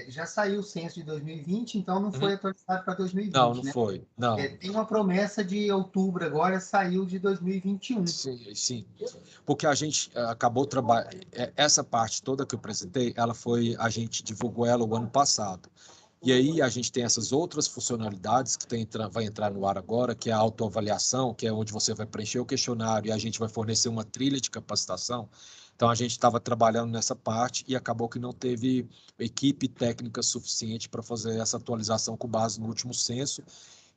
Já saiu o censo de 2020, então não foi atualizado para 2020, não né? foi, não. Tem uma promessa de outubro agora, saiu de 2021. Sim, porque a gente acabou trabalhando, essa parte toda que eu apresentei, a gente divulgou ela o ano passado. E aí a gente tem essas outras funcionalidades que vai entrar no ar agora, que é a autoavaliação, que é onde você vai preencher o questionário e a gente vai fornecer uma trilha de capacitação. Então, a gente estava trabalhando nessa parte e acabou que não teve equipe técnica suficiente para fazer essa atualização com base no último censo.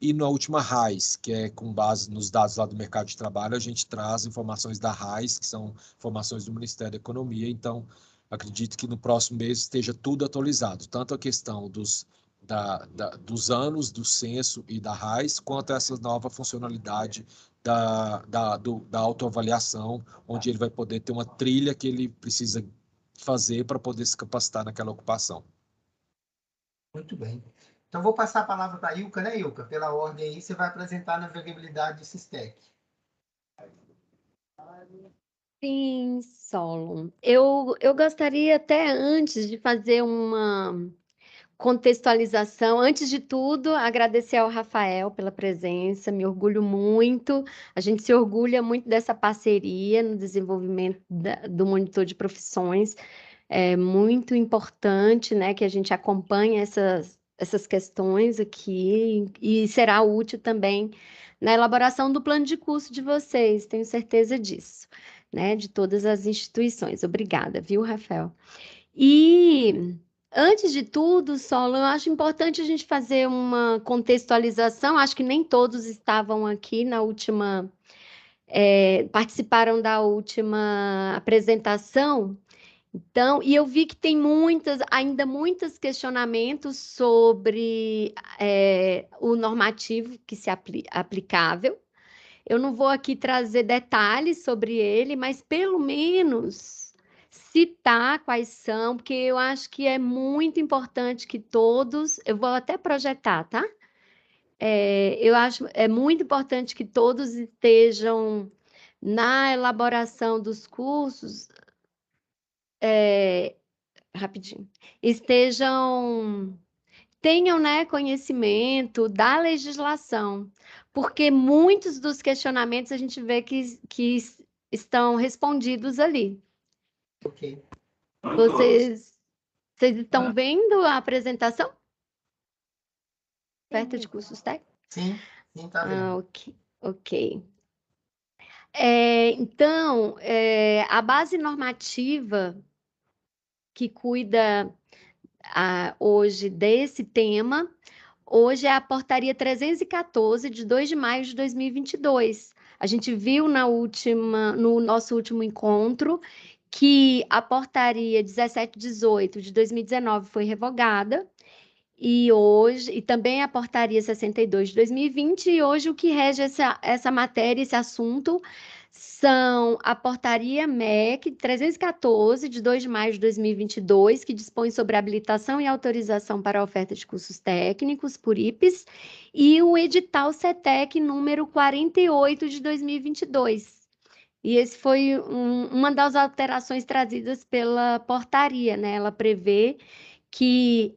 E na última RAIS, que é com base nos dados lá do mercado de trabalho, a gente traz informações da RAIS, que são informações do Ministério da Economia. Então, acredito que no próximo mês esteja tudo atualizado, tanto a questão dos anos do censo e da RAIS, quanto essa nova funcionalidade da autoavaliação, onde ele vai poder ter uma trilha que ele precisa fazer para poder se capacitar naquela ocupação. Muito bem. Então, vou passar a palavra para a Ilka, né, Ilka? Pela ordem aí, você vai apresentar a navegabilidade de Sistec. Sim, Solon. Eu gostaria até antes de fazer uma contextualização. Antes de tudo, agradecer ao Rafael pela presença, me orgulho muito. A gente se orgulha muito dessa parceria no desenvolvimento do monitor de profissões. É muito importante, né, que a gente acompanhe essas questões aqui e será útil também na elaboração do plano de curso de vocês, tenho certeza disso, né, de todas as instituições. Obrigada, viu, Rafael? E antes de tudo, Solon, eu acho importante a gente fazer uma contextualização. Acho que nem todos estavam aqui na última, participaram da última apresentação. Então, e eu vi que tem ainda muitos questionamentos sobre o normativo que se aplicável. Eu não vou aqui trazer detalhes sobre ele, mas pelo menos citar quais são, porque eu acho que é muito importante que todos, eu vou até projetar, tá? Eu acho muito importante que todos estejam na elaboração dos cursos, rapidinho, tenham, né, conhecimento da legislação, porque muitos dos questionamentos a gente vê que estão respondidos ali. Ok. Vocês estão vendo a apresentação? Oferta de cursos técnicos? Sim, está vendo. Ok. Então, a base normativa que cuida hoje desse tema, hoje é a portaria 314, de 2 de maio de 2022. A gente viu no nosso último encontro que a portaria 1718 de 2019 foi revogada, e também a portaria 62 de 2020, e hoje o que rege essa matéria, esse assunto, são a portaria MEC 314, de 2 de maio de 2022, que dispõe sobre habilitação e autorização para a oferta de cursos técnicos por IPES, e o edital CETEC número 48 de 2022. E esse foi uma das alterações trazidas pela portaria, né? Ela prevê que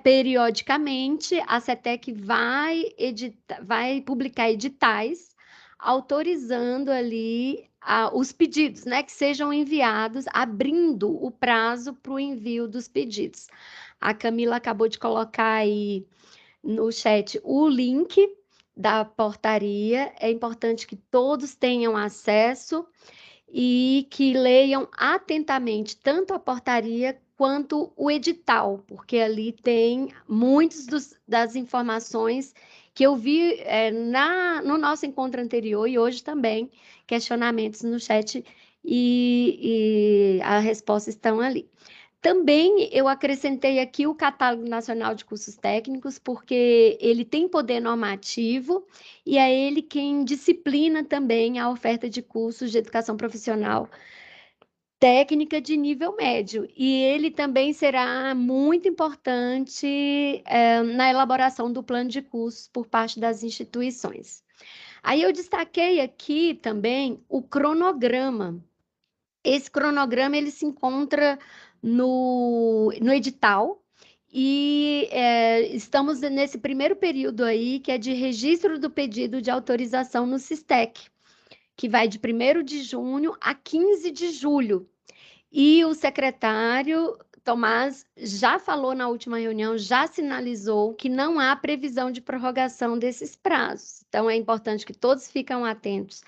periodicamente a CETEC vai publicar editais autorizando ali os pedidos, né, que sejam enviados, abrindo o prazo para o envio dos pedidos. A Camila acabou de colocar aí no chat o link da portaria. É importante que todos tenham acesso e que leiam atentamente tanto a portaria quanto o edital, porque ali tem muitas das informações que eu vi no nosso encontro anterior e hoje também, questionamentos no chat e as respostas estão ali. Também eu acrescentei aqui o Catálogo Nacional de Cursos Técnicos, porque ele tem poder normativo e é ele quem disciplina também a oferta de cursos de educação profissional técnica de nível médio. E ele também será muito importante na elaboração do plano de cursos por parte das instituições. Aí eu destaquei aqui também o cronograma. Esse cronograma ele se encontra no edital e estamos nesse primeiro período aí, que é de registro do pedido de autorização no SISTEC, que vai de 1º de junho a 15 de julho. E o secretário Tomás já falou na última reunião, já sinalizou que não há previsão de prorrogação desses prazos. Então, é importante que todos fiquem atentos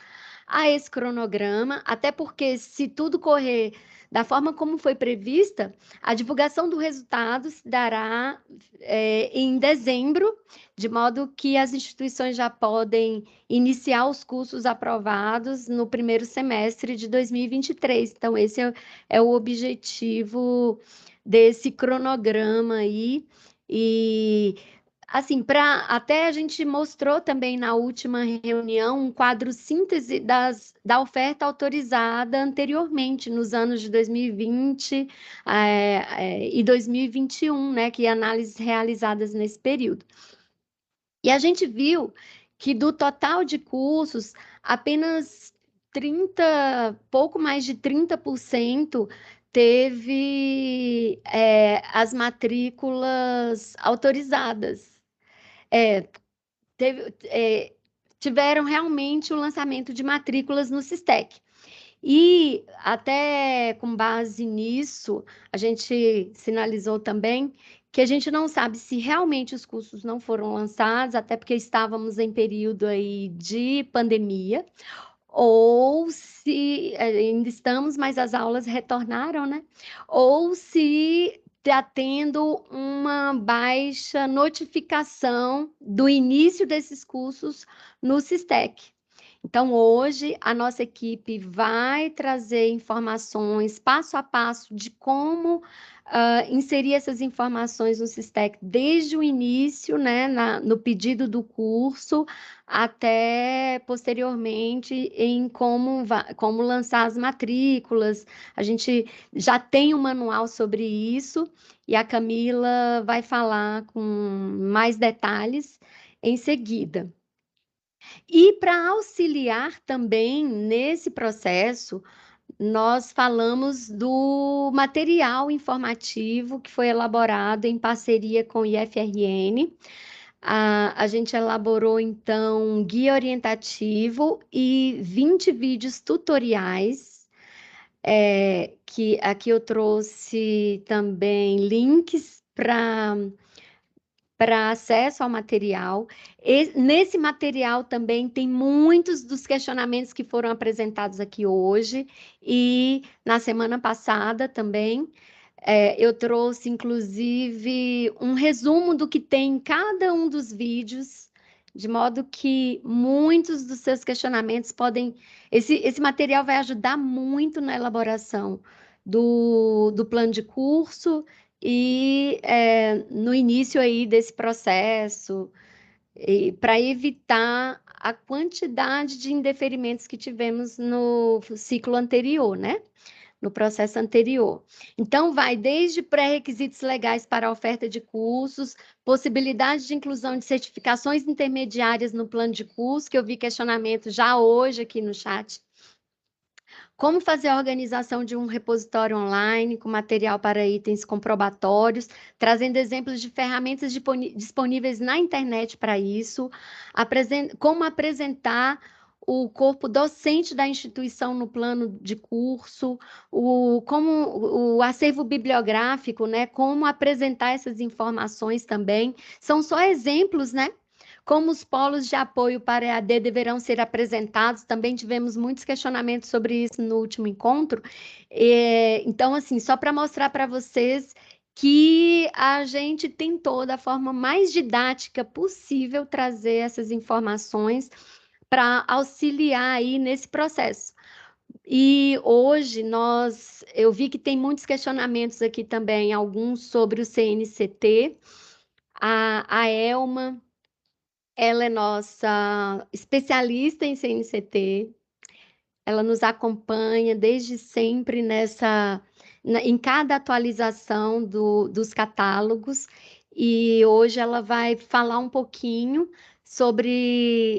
a esse cronograma, até porque se tudo correr da forma como foi prevista, a divulgação do resultado se dará em dezembro, de modo que as instituições já podem iniciar os cursos aprovados no primeiro semestre de 2023. Então, esse é o objetivo desse cronograma aí. E assim, até a gente mostrou também na última reunião um quadro síntese da oferta autorizada anteriormente, nos anos de 2020 e 2021, né, que análises realizadas nesse período. E a gente viu que do total de cursos, apenas pouco mais de 30% teve as matrículas autorizadas. Tiveram realmente o lançamento de matrículas no SISTEC. E até com base nisso, a gente sinalizou também que a gente não sabe se realmente os cursos não foram lançados, até porque estávamos em período aí de pandemia, ou se ainda estamos, mas as aulas retornaram, né? Ou se está tendo uma baixa notificação do início desses cursos no SISTEC. Então, hoje, a nossa equipe vai trazer informações passo a passo de como inserir essas informações no SISTEC desde o início, né, no pedido do curso, até posteriormente em como lançar as matrículas. A gente já tem um manual sobre isso e a Camila vai falar com mais detalhes em seguida. E para auxiliar também nesse processo, nós falamos do material informativo que foi elaborado em parceria com o IFRN. A gente elaborou, então, um guia orientativo e 20 vídeos tutoriais, que aqui eu trouxe também links para acesso ao material. Nesse material também tem muitos dos questionamentos que foram apresentados aqui hoje e na semana passada também. Eu trouxe, inclusive, um resumo do que tem em cada um dos vídeos, de modo que muitos dos seus questionamentos podem... Esse material vai ajudar muito na elaboração do plano de curso e no início aí desse processo, para evitar a quantidade de indeferimentos que tivemos no ciclo anterior, né? No processo anterior. Então, vai desde pré-requisitos legais para a oferta de cursos, possibilidade de inclusão de certificações intermediárias no plano de curso, que eu vi questionamento já hoje aqui no chat. Como fazer a organização de um repositório online com material para itens comprobatórios, trazendo exemplos de ferramentas disponíveis na internet para isso, como apresentar o corpo docente da instituição no plano de curso, como o acervo bibliográfico, né? Como apresentar essas informações também. São só exemplos, né? Como os polos de apoio para EAD deverão ser apresentados, também tivemos muitos questionamentos sobre isso no último encontro. Então, assim, só para mostrar para vocês que a gente tentou, da forma mais didática possível, trazer essas informações para auxiliar aí nesse processo. E hoje eu vi que tem muitos questionamentos aqui também, alguns sobre o CNCT. A Elma, ela é nossa especialista em CNCT, ela nos acompanha desde sempre em cada atualização dos catálogos, e hoje ela vai falar um pouquinho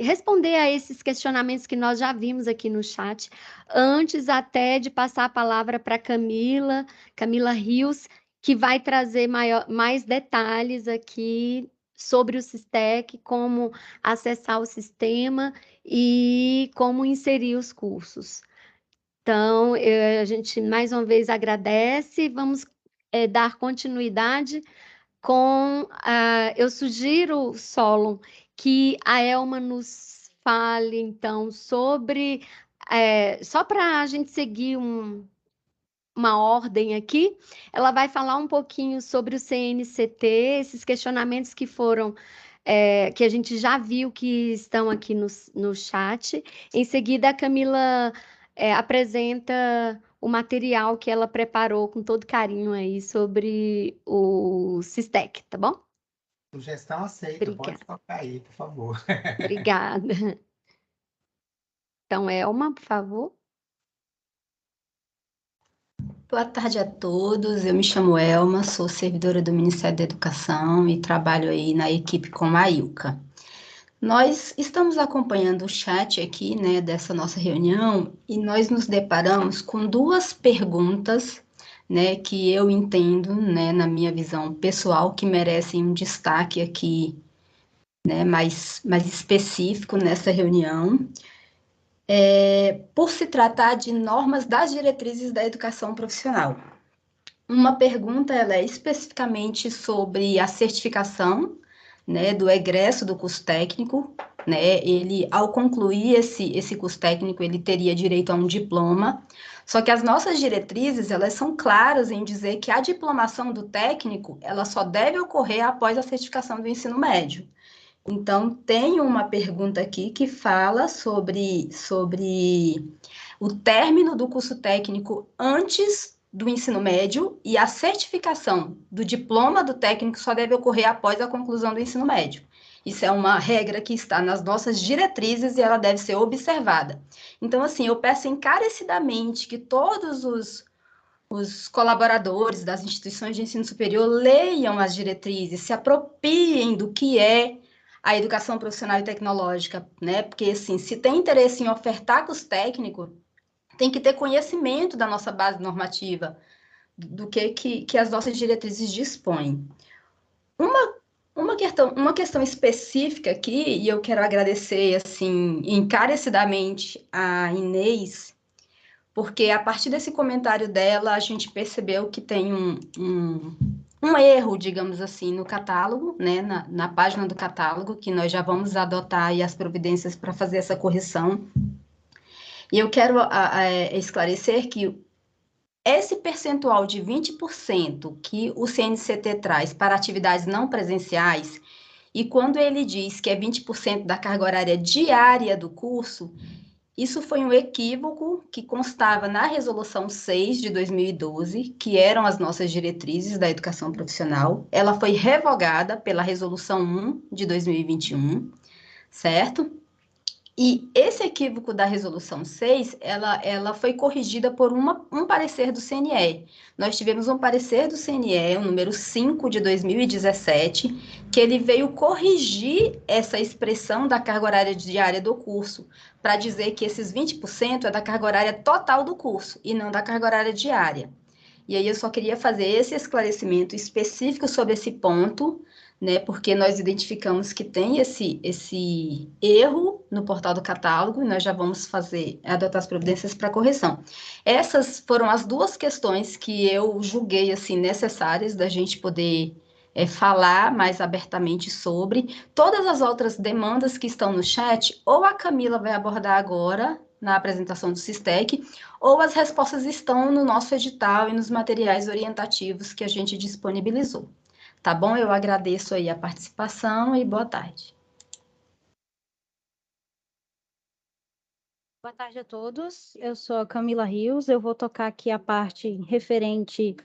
responder a esses questionamentos que nós já vimos aqui no chat, antes até de passar a palavra para Camila Rios, que vai trazer mais detalhes aqui sobre o Sistec, como acessar o sistema e como inserir os cursos. Então, a gente mais uma vez agradece, vamos dar continuidade com... eu sugiro, Solon, que a Elma nos fale, então, sobre... só para a gente seguir uma ordem aqui, ela vai falar um pouquinho sobre o CNCT, esses questionamentos que foram... que a gente já viu que estão aqui no chat. Em seguida, a Camila apresenta o material que ela preparou com todo carinho aí sobre o Sistec, tá bom? Sugestão aceita, Obrigada. pode tocar aí, por favor. Obrigada. Então, Elma, por favor. Boa tarde a todos, eu me chamo Elma, sou servidora do Ministério da Educação e trabalho aí na equipe com a Ilka. Nós estamos acompanhando o chat aqui, né, dessa nossa reunião, e nós nos deparamos com duas perguntas, né, que eu entendo, né, na minha visão pessoal, que merecem um destaque aqui, né, mais específico nessa reunião. Por se tratar de normas das diretrizes da educação profissional. Uma pergunta, ela é especificamente sobre a certificação, né, do egresso do curso técnico, né, ele, ao concluir esse curso técnico, ele teria direito a um diploma, só que as nossas diretrizes, elas são claras em dizer que a diplomação do técnico, ela só deve ocorrer após a certificação do ensino médio. Então, tem uma pergunta aqui que fala sobre o término do curso técnico antes do ensino médio e a certificação do diploma do técnico só deve ocorrer após a conclusão do ensino médio. Isso é uma regra que está nas nossas diretrizes e ela deve ser observada. Então, assim, eu peço encarecidamente que todos os colaboradores das instituições de ensino superior leiam as diretrizes, se apropriem do que é a educação profissional e tecnológica, né? Porque, assim, se tem interesse em ofertar curso técnico, tem que ter conhecimento da nossa base normativa, do que as nossas diretrizes dispõem. Uma questão específica aqui, e eu quero agradecer, assim, encarecidamente a Inês, porque a partir desse comentário dela, a gente percebeu que tem um erro, digamos assim, no catálogo, né, na página do catálogo, que nós já vamos adotar aí as providências para fazer essa correção. E eu quero esclarecer que esse percentual de 20% que o CNCT traz para atividades não presenciais, e quando ele diz que é 20% da carga horária diária do curso, isso foi um equívoco que constava na Resolução 6 de 2012, que eram as nossas diretrizes da educação profissional. Ela foi revogada pela Resolução 1 de 2021, certo? E esse equívoco da Resolução 6, ela foi corrigida por um parecer do CNE. Nós tivemos um parecer do CNE, o número 5 de 2017, que ele veio corrigir essa expressão da carga horária diária do curso, para dizer que esses 20% é da carga horária total do curso, e não da carga horária diária. E aí eu só queria fazer esse esclarecimento específico sobre esse ponto, né, porque nós identificamos que tem esse erro no portal do catálogo, e nós já vamos adotar as providências para correção. Essas foram as duas questões que eu julguei, assim, necessárias da gente poder falar mais abertamente sobre. Todas as outras demandas que estão no chat, ou a Camila vai abordar agora, na apresentação do SISTEC, ou as respostas estão no nosso edital e nos materiais orientativos que a gente disponibilizou. Tá bom? Eu agradeço aí a participação e boa tarde. Boa tarde a todos. Eu sou a Camila Rios. Eu vou tocar aqui a parte referente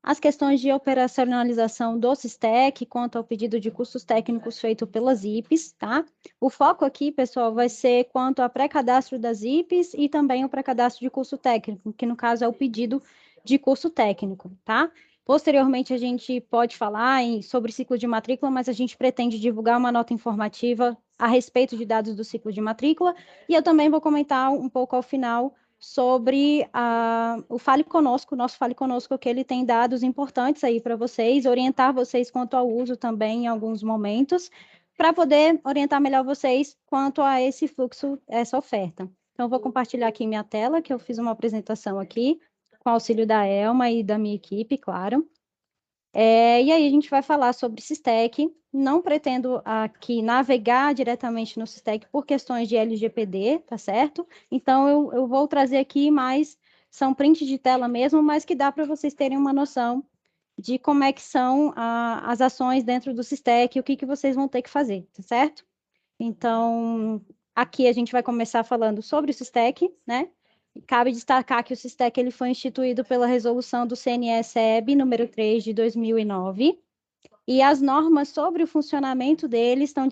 às questões de operacionalização do SISTEC quanto ao pedido de cursos técnicos feito pelas IPs, tá? O foco aqui, pessoal, vai ser quanto ao pré-cadastro das IPs e também o pré-cadastro de curso técnico, que no caso é o pedido de curso técnico, tá? Posteriormente, a gente pode falar sobre ciclo de matrícula, mas a gente pretende divulgar uma nota informativa a respeito de dados do ciclo de matrícula, e eu também vou comentar um pouco ao final sobre o Fale Conosco, o nosso Fale Conosco, que ele tem dados importantes aí para vocês, orientar vocês quanto ao uso também em alguns momentos, para poder orientar melhor vocês quanto a esse fluxo, essa oferta. Então, eu vou compartilhar aqui minha tela, que eu fiz uma apresentação aqui, com auxílio da Elma e da minha equipe, claro. E aí a gente vai falar sobre SISTEC. Não pretendo aqui navegar diretamente no SISTEC por questões de LGPD, tá certo? Então, eu vou trazer aqui mais, são prints de tela mesmo, mas que dá para vocês terem uma noção de como é que são as ações dentro do SISTEC e o que vocês vão ter que fazer, tá certo? Então, aqui a gente vai começar falando sobre o SISTEC, né? Cabe destacar que o SISTEC ele foi instituído pela resolução do CNE-SEB número 3 de 2009, e as normas sobre o funcionamento dele estão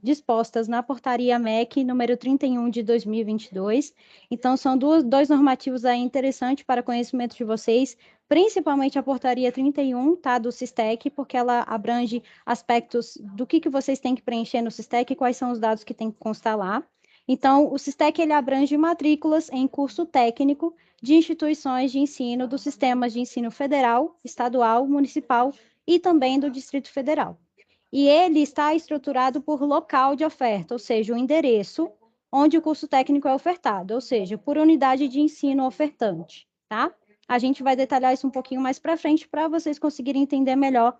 dispostas na portaria MEC número 31 de 2022. Então, são dois normativos aí interessantes para conhecimento de vocês, principalmente a portaria 31, tá, do SISTEC, porque ela abrange aspectos do que vocês têm que preencher no SISTEC e quais são os dados que tem que constar lá. Então, o SISTEC ele abrange matrículas em curso técnico de instituições de ensino dos sistemas de ensino federal, estadual, municipal e também do Distrito Federal. E ele está estruturado por local de oferta, ou seja, o endereço onde o curso técnico é ofertado, ou seja, por unidade de ensino ofertante, tá? A gente vai detalhar isso um pouquinho mais para frente para vocês conseguirem entender melhor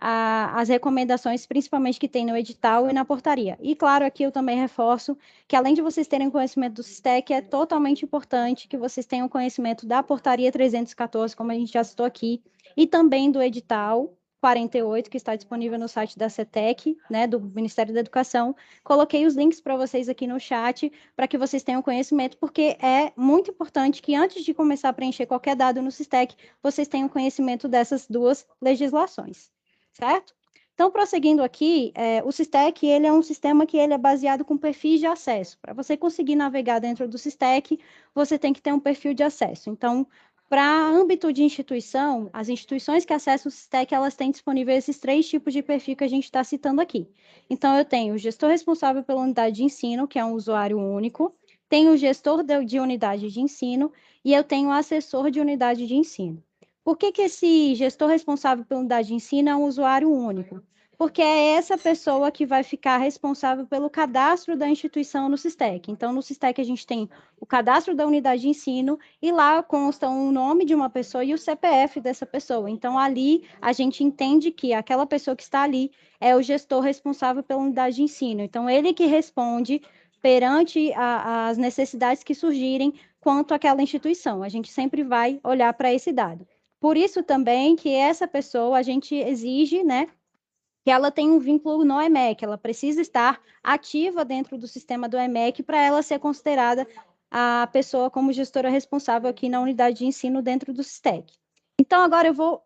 as recomendações, principalmente que tem no edital e na portaria. E, claro, aqui eu também reforço que, além de vocês terem conhecimento do SISTEC, é totalmente importante que vocês tenham conhecimento da portaria 314, como a gente já citou aqui, e também do edital 48, que está disponível no site da CETEC, né, do Ministério da Educação. Coloquei os links para vocês aqui no chat, para que vocês tenham conhecimento, porque é muito importante que, antes de começar a preencher qualquer dado no SISTEC, vocês tenham conhecimento dessas duas legislações, certo? Então, prosseguindo aqui, o SISTEC ele é um sistema que ele é baseado com perfis de acesso. Para você conseguir navegar dentro do SISTEC, você tem que ter um perfil de acesso. Então, para âmbito de instituição, as instituições que acessam o SISTEC, elas têm disponíveis esses 3 tipos de perfil que a gente está citando aqui. Então, eu tenho o gestor responsável pela unidade de ensino, que é um usuário único, tenho o gestor de unidade de ensino e eu tenho o assessor de unidade de ensino. Por que esse gestor responsável pela unidade de ensino é um usuário único? Porque é essa pessoa que vai ficar responsável pelo cadastro da instituição no SISTEC. Então, no SISTEC, a gente tem o cadastro da unidade de ensino e lá consta o nome de uma pessoa e o CPF dessa pessoa. Então, ali, a gente entende que aquela pessoa que está ali é o gestor responsável pela unidade de ensino. Então, ele que responde perante as necessidades que surgirem quanto àquela instituição. A gente sempre vai olhar para esse dado. Por isso também que essa pessoa, a gente exige, né, que ela tenha um vínculo no EMEC, ela precisa estar ativa dentro do sistema do EMEC para ela ser considerada a pessoa como gestora responsável aqui na unidade de ensino dentro do SISTEC. Então, agora eu vou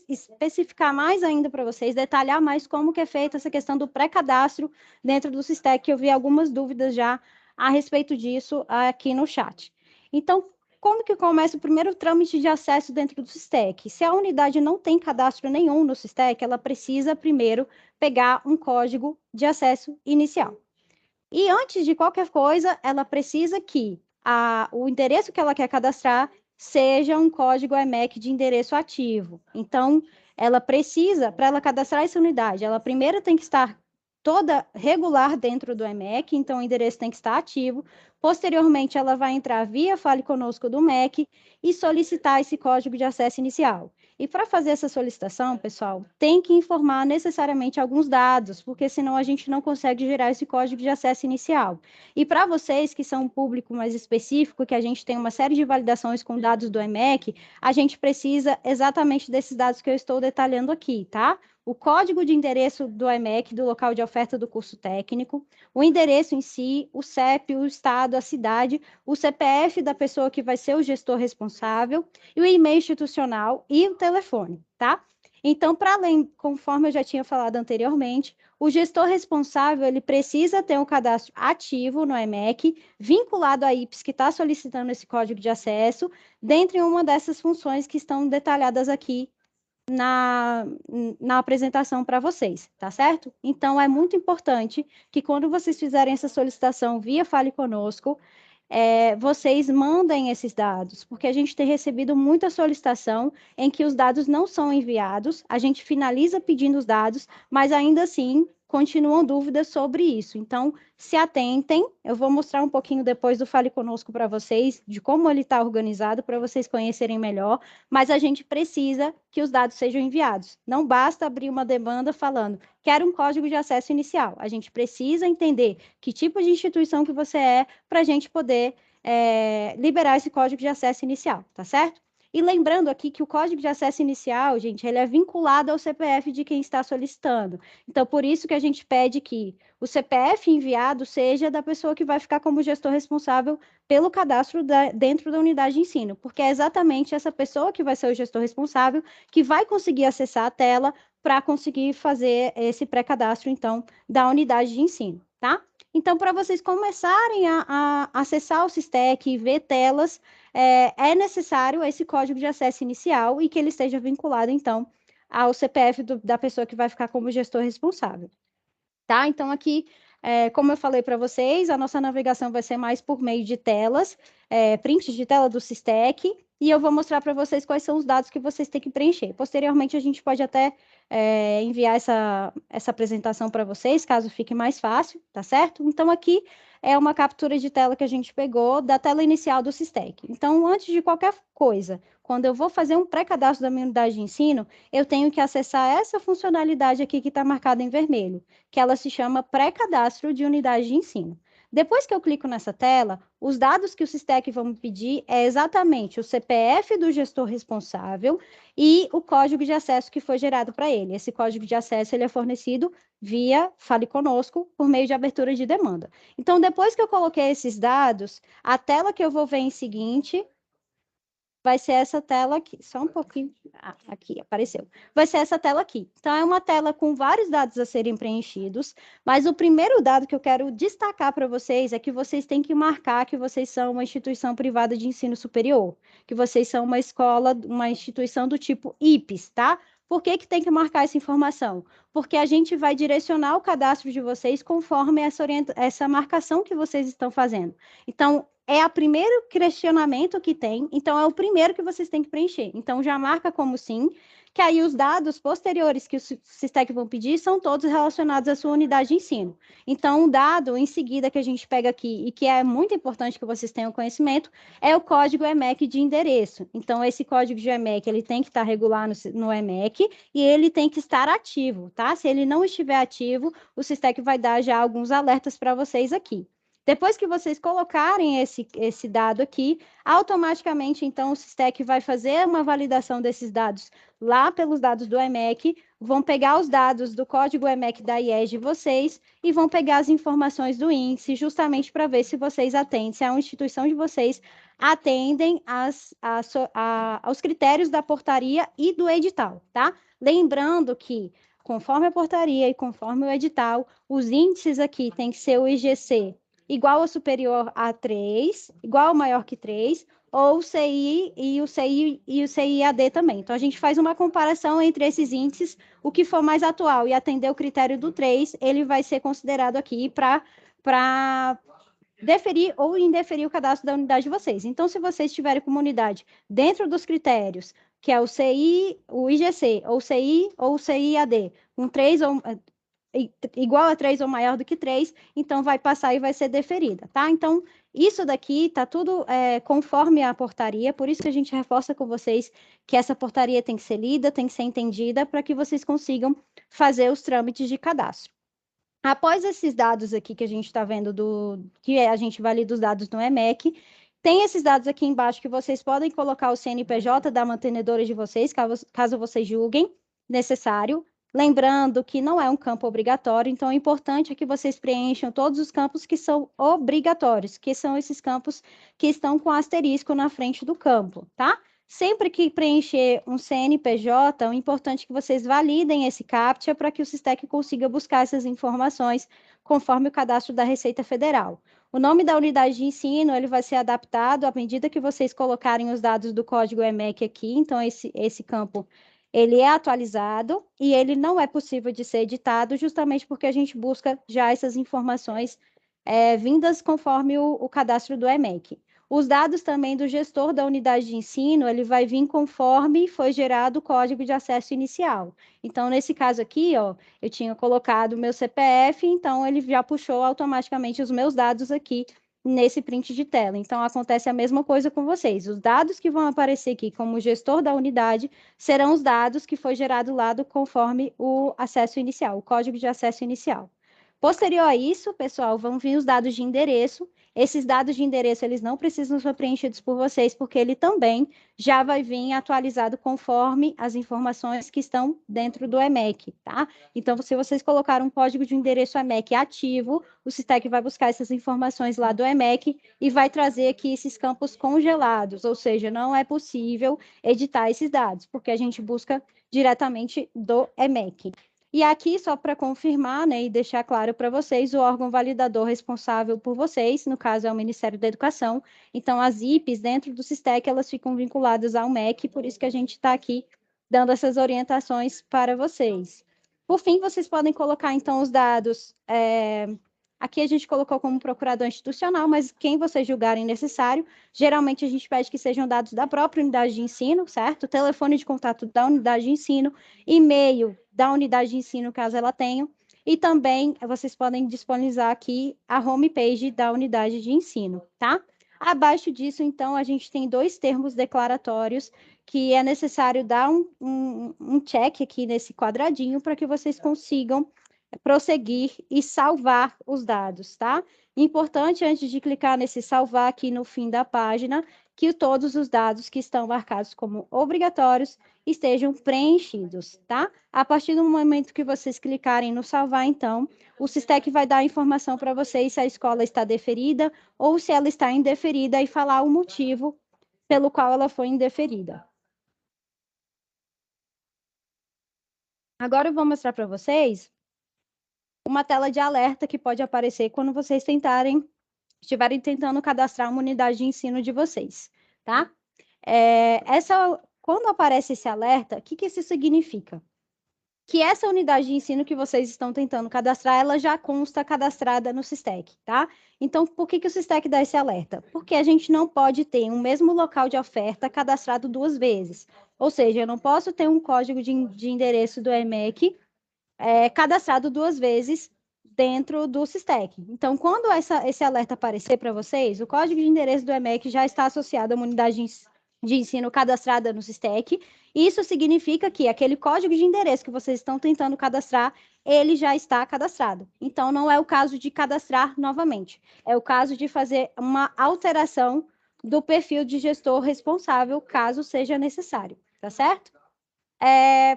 especificar mais ainda para vocês, detalhar mais como que é feita essa questão do pré-cadastro dentro do SISTEC, que eu vi algumas dúvidas já a respeito disso aqui no chat. Então, como que começa o primeiro trâmite de acesso dentro do SISTEC? Se a unidade não tem cadastro nenhum no SISTEC, ela precisa primeiro pegar um código de acesso inicial. E antes de qualquer coisa, ela precisa que o endereço que ela quer cadastrar seja um código EMEC de endereço ativo. Então, ela precisa, para ela cadastrar essa unidade, ela primeiro tem que estar toda regular dentro do EMEC, então o endereço tem que estar ativo. Posteriormente, ela vai entrar via Fale Conosco do MEC e solicitar esse código de acesso inicial. E para fazer essa solicitação, pessoal, tem que informar necessariamente alguns dados, porque senão a gente não consegue gerar esse código de acesso inicial. E para vocês que são um público mais específico, que a gente tem uma série de validações com dados do EMEC, a gente precisa exatamente desses dados que eu estou detalhando aqui, tá? O código de endereço do EMEC, do local de oferta do curso técnico, o endereço em si, o CEP, o estado, a cidade, o CPF da pessoa que vai ser o gestor responsável, e o e-mail institucional e o telefone, tá? Então, para além, conforme eu já tinha falado anteriormente, o gestor responsável, ele precisa ter um cadastro ativo no EMEC, vinculado à IPES que está solicitando esse código de acesso, dentre uma dessas funções que estão detalhadas aqui na apresentação para vocês, tá certo? Então, é muito importante que quando vocês fizerem essa solicitação via Fale Conosco, vocês mandem esses dados, porque a gente tem recebido muita solicitação em que os dados não são enviados, a gente finaliza pedindo os dados, mas ainda assim continuam dúvidas sobre isso. Então, se atentem, eu vou mostrar um pouquinho depois do Fale Conosco para vocês, de como ele está organizado, para vocês conhecerem melhor, mas a gente precisa que os dados sejam enviados. Não basta abrir uma demanda falando, quero um código de acesso inicial. A gente precisa entender que tipo de instituição que você é, para a gente poder liberar esse código de acesso inicial, tá certo? E lembrando aqui que o código de acesso inicial, gente, ele é vinculado ao CPF de quem está solicitando. Então, por isso que a gente pede que o CPF enviado seja da pessoa que vai ficar como gestor responsável pelo cadastro dentro da unidade de ensino, porque é exatamente essa pessoa que vai ser o gestor responsável que vai conseguir acessar a tela para conseguir fazer esse pré-cadastro, então, da unidade de ensino, tá? Então, para vocês começarem a acessar o Sistec e ver telas, é necessário esse código de acesso inicial e que ele esteja vinculado, então, ao CPF da pessoa que vai ficar como gestor responsável. Tá? Então, aqui, como eu falei para vocês, a nossa navegação vai ser mais por meio de telas, prints de tela do Sistec, e eu vou mostrar para vocês quais são os dados que vocês têm que preencher. Posteriormente, a gente pode até enviar essa apresentação para vocês, caso fique mais fácil, tá certo? Então, aqui é uma captura de tela que a gente pegou da tela inicial do Sistec. Então, antes de qualquer coisa, quando eu vou fazer um pré-cadastro da minha unidade de ensino, eu tenho que acessar essa funcionalidade aqui que está marcada em vermelho, que ela se chama pré-cadastro de unidade de ensino. Depois que eu clico nessa tela, os dados que o Sistec vão me pedir é exatamente o CPF do gestor responsável e o código de acesso que foi gerado para ele. Esse código de acesso ele é fornecido via Fale Conosco, por meio de abertura de demanda. Então, depois que eu coloquei esses dados, a tela que eu vou ver em seguinte vai ser essa tela aqui, só um pouquinho, aqui, apareceu. Vai ser essa tela aqui. Então, é uma tela com vários dados a serem preenchidos, mas o primeiro dado que eu quero destacar para vocês é que vocês têm que marcar que vocês são uma instituição privada de ensino superior, que vocês são uma escola, uma instituição do tipo IPES, tá? Por que que tem que marcar essa informação? Porque a gente vai direcionar o cadastro de vocês conforme essa marcação que vocês estão fazendo. Então, é o primeiro questionamento que tem, então é o primeiro que vocês têm que preencher. Então, já marca como sim, que aí os dados posteriores que o Sistec vão pedir são todos relacionados à sua unidade de ensino. Então, um dado em seguida que a gente pega aqui, e que é muito importante que vocês tenham conhecimento, é o código EMEC de endereço. Então, esse código de EMEC, ele tem que estar regular no EMEC, e ele tem que estar ativo, tá? Se ele não estiver ativo, o Sistec vai dar já alguns alertas para vocês aqui. Depois que vocês colocarem esse dado aqui, automaticamente, então, o Sistec vai fazer uma validação desses dados lá pelos dados do EMEC, vão pegar os dados do código EMEC da IES de vocês e vão pegar as informações do índice, justamente para ver se vocês atendem, se a instituição de vocês atendem aos critérios da portaria e do edital, tá? Lembrando que, conforme a portaria e conforme o edital, os índices aqui têm que ser o IGC igual ou superior a 3, igual ou maior que 3, ou o CI e o CIAD também. Então, a gente faz uma comparação entre esses índices, o que for mais atual e atender o critério do 3, ele vai ser considerado aqui para deferir ou indeferir o cadastro da unidade de vocês. Então, se vocês tiverem como unidade dentro dos critérios, que é o CI, o IGC, ou CI ou CIAD, com 3 ou igual a 3 ou maior do que 3, então vai passar e vai ser deferida, tá? Então, isso daqui está tudo conforme a portaria, por isso que a gente reforça com vocês que essa portaria tem que ser lida, tem que ser entendida, para que vocês consigam fazer os trâmites de cadastro. Após esses dados aqui que a gente está vendo, a gente valida os dados no EMEC, tem esses dados aqui embaixo que vocês podem colocar o CNPJ da mantenedora de vocês, caso vocês julguem necessário. Lembrando que não é um campo obrigatório, então é importante que vocês preencham todos os campos que são obrigatórios, que são esses campos que estão com asterisco na frente do campo, tá? Sempre que preencher um CNPJ, é importante que vocês validem esse CAPTCHA para que o SISTEC consiga buscar essas informações conforme o cadastro da Receita Federal. O nome da unidade de ensino ele vai ser adaptado à medida que vocês colocarem os dados do código EMEC aqui, então esse campo ele é atualizado e ele não é possível de ser editado, justamente porque a gente busca já essas informações vindas conforme o cadastro do EMEC. Os dados também do gestor da unidade de ensino, ele vai vir conforme foi gerado o código de acesso inicial. Então, nesse caso aqui, ó, eu tinha colocado o meu CPF, então ele já puxou automaticamente os meus dados aqui nesse print de tela. Então, acontece a mesma coisa com vocês. Os dados que vão aparecer aqui como gestor da unidade serão os dados que foi gerado lá conforme o acesso inicial, o código de acesso inicial. Posterior a isso, pessoal, vão vir os dados de endereço. Esses dados de endereço, eles não precisam ser preenchidos por vocês, porque ele também já vai vir atualizado conforme as informações que estão dentro do EMEC, tá? Então, se vocês colocarem um código de endereço EMEC ativo, o SISTEC vai buscar essas informações lá do EMEC e vai trazer aqui esses campos congelados, ou seja, não é possível editar esses dados, porque a gente busca diretamente do EMEC. E aqui, só para confirmar, né, e deixar claro para vocês, o órgão validador responsável por vocês, no caso é o Ministério da Educação, então as IPs dentro do SISTEC, elas ficam vinculadas ao MEC, por isso que a gente está aqui dando essas orientações para vocês. Por fim, vocês podem colocar, então, os dados, aqui a gente colocou como procurador institucional, mas quem vocês julgarem necessário, geralmente a gente pede que sejam dados da própria unidade de ensino, certo? Telefone de contato da unidade de ensino, e-mail da unidade de ensino, caso ela tenha, e também vocês podem disponibilizar aqui a homepage da unidade de ensino, tá? Abaixo disso, então, a gente tem 2 termos declaratórios que é necessário dar um check aqui nesse quadradinho para que vocês consigam prosseguir e salvar os dados, tá? Importante, antes de clicar nesse salvar aqui no fim da página, que todos os dados que estão marcados como obrigatórios estejam preenchidos, tá? A partir do momento que vocês clicarem no salvar, então, o SISTEC vai dar a informação para vocês se a escola está deferida ou se ela está indeferida e falar o motivo pelo qual ela foi indeferida. Agora eu vou mostrar para vocês uma tela de alerta que pode aparecer quando vocês estiverem tentando cadastrar uma unidade de ensino de vocês, tá? Quando aparece esse alerta, o que isso significa? Que essa unidade de ensino que vocês estão tentando cadastrar, ela já consta cadastrada no SISTEC, tá? Então, por que o SISTEC dá esse alerta? Porque a gente não pode ter um mesmo local de oferta cadastrado 2 vezes. Ou seja, eu não posso ter um código de endereço do EMEC cadastrado 2 vezes dentro do SISTEC. Então, quando esse alerta aparecer para vocês, o código de endereço do EMEC já está associado a uma unidade de ensino cadastrada no SISTEC. Isso significa que aquele código de endereço que vocês estão tentando cadastrar, ele já está cadastrado. Então, não é o caso de cadastrar novamente. É o caso de fazer uma alteração do perfil de gestor responsável, caso seja necessário. Tá certo?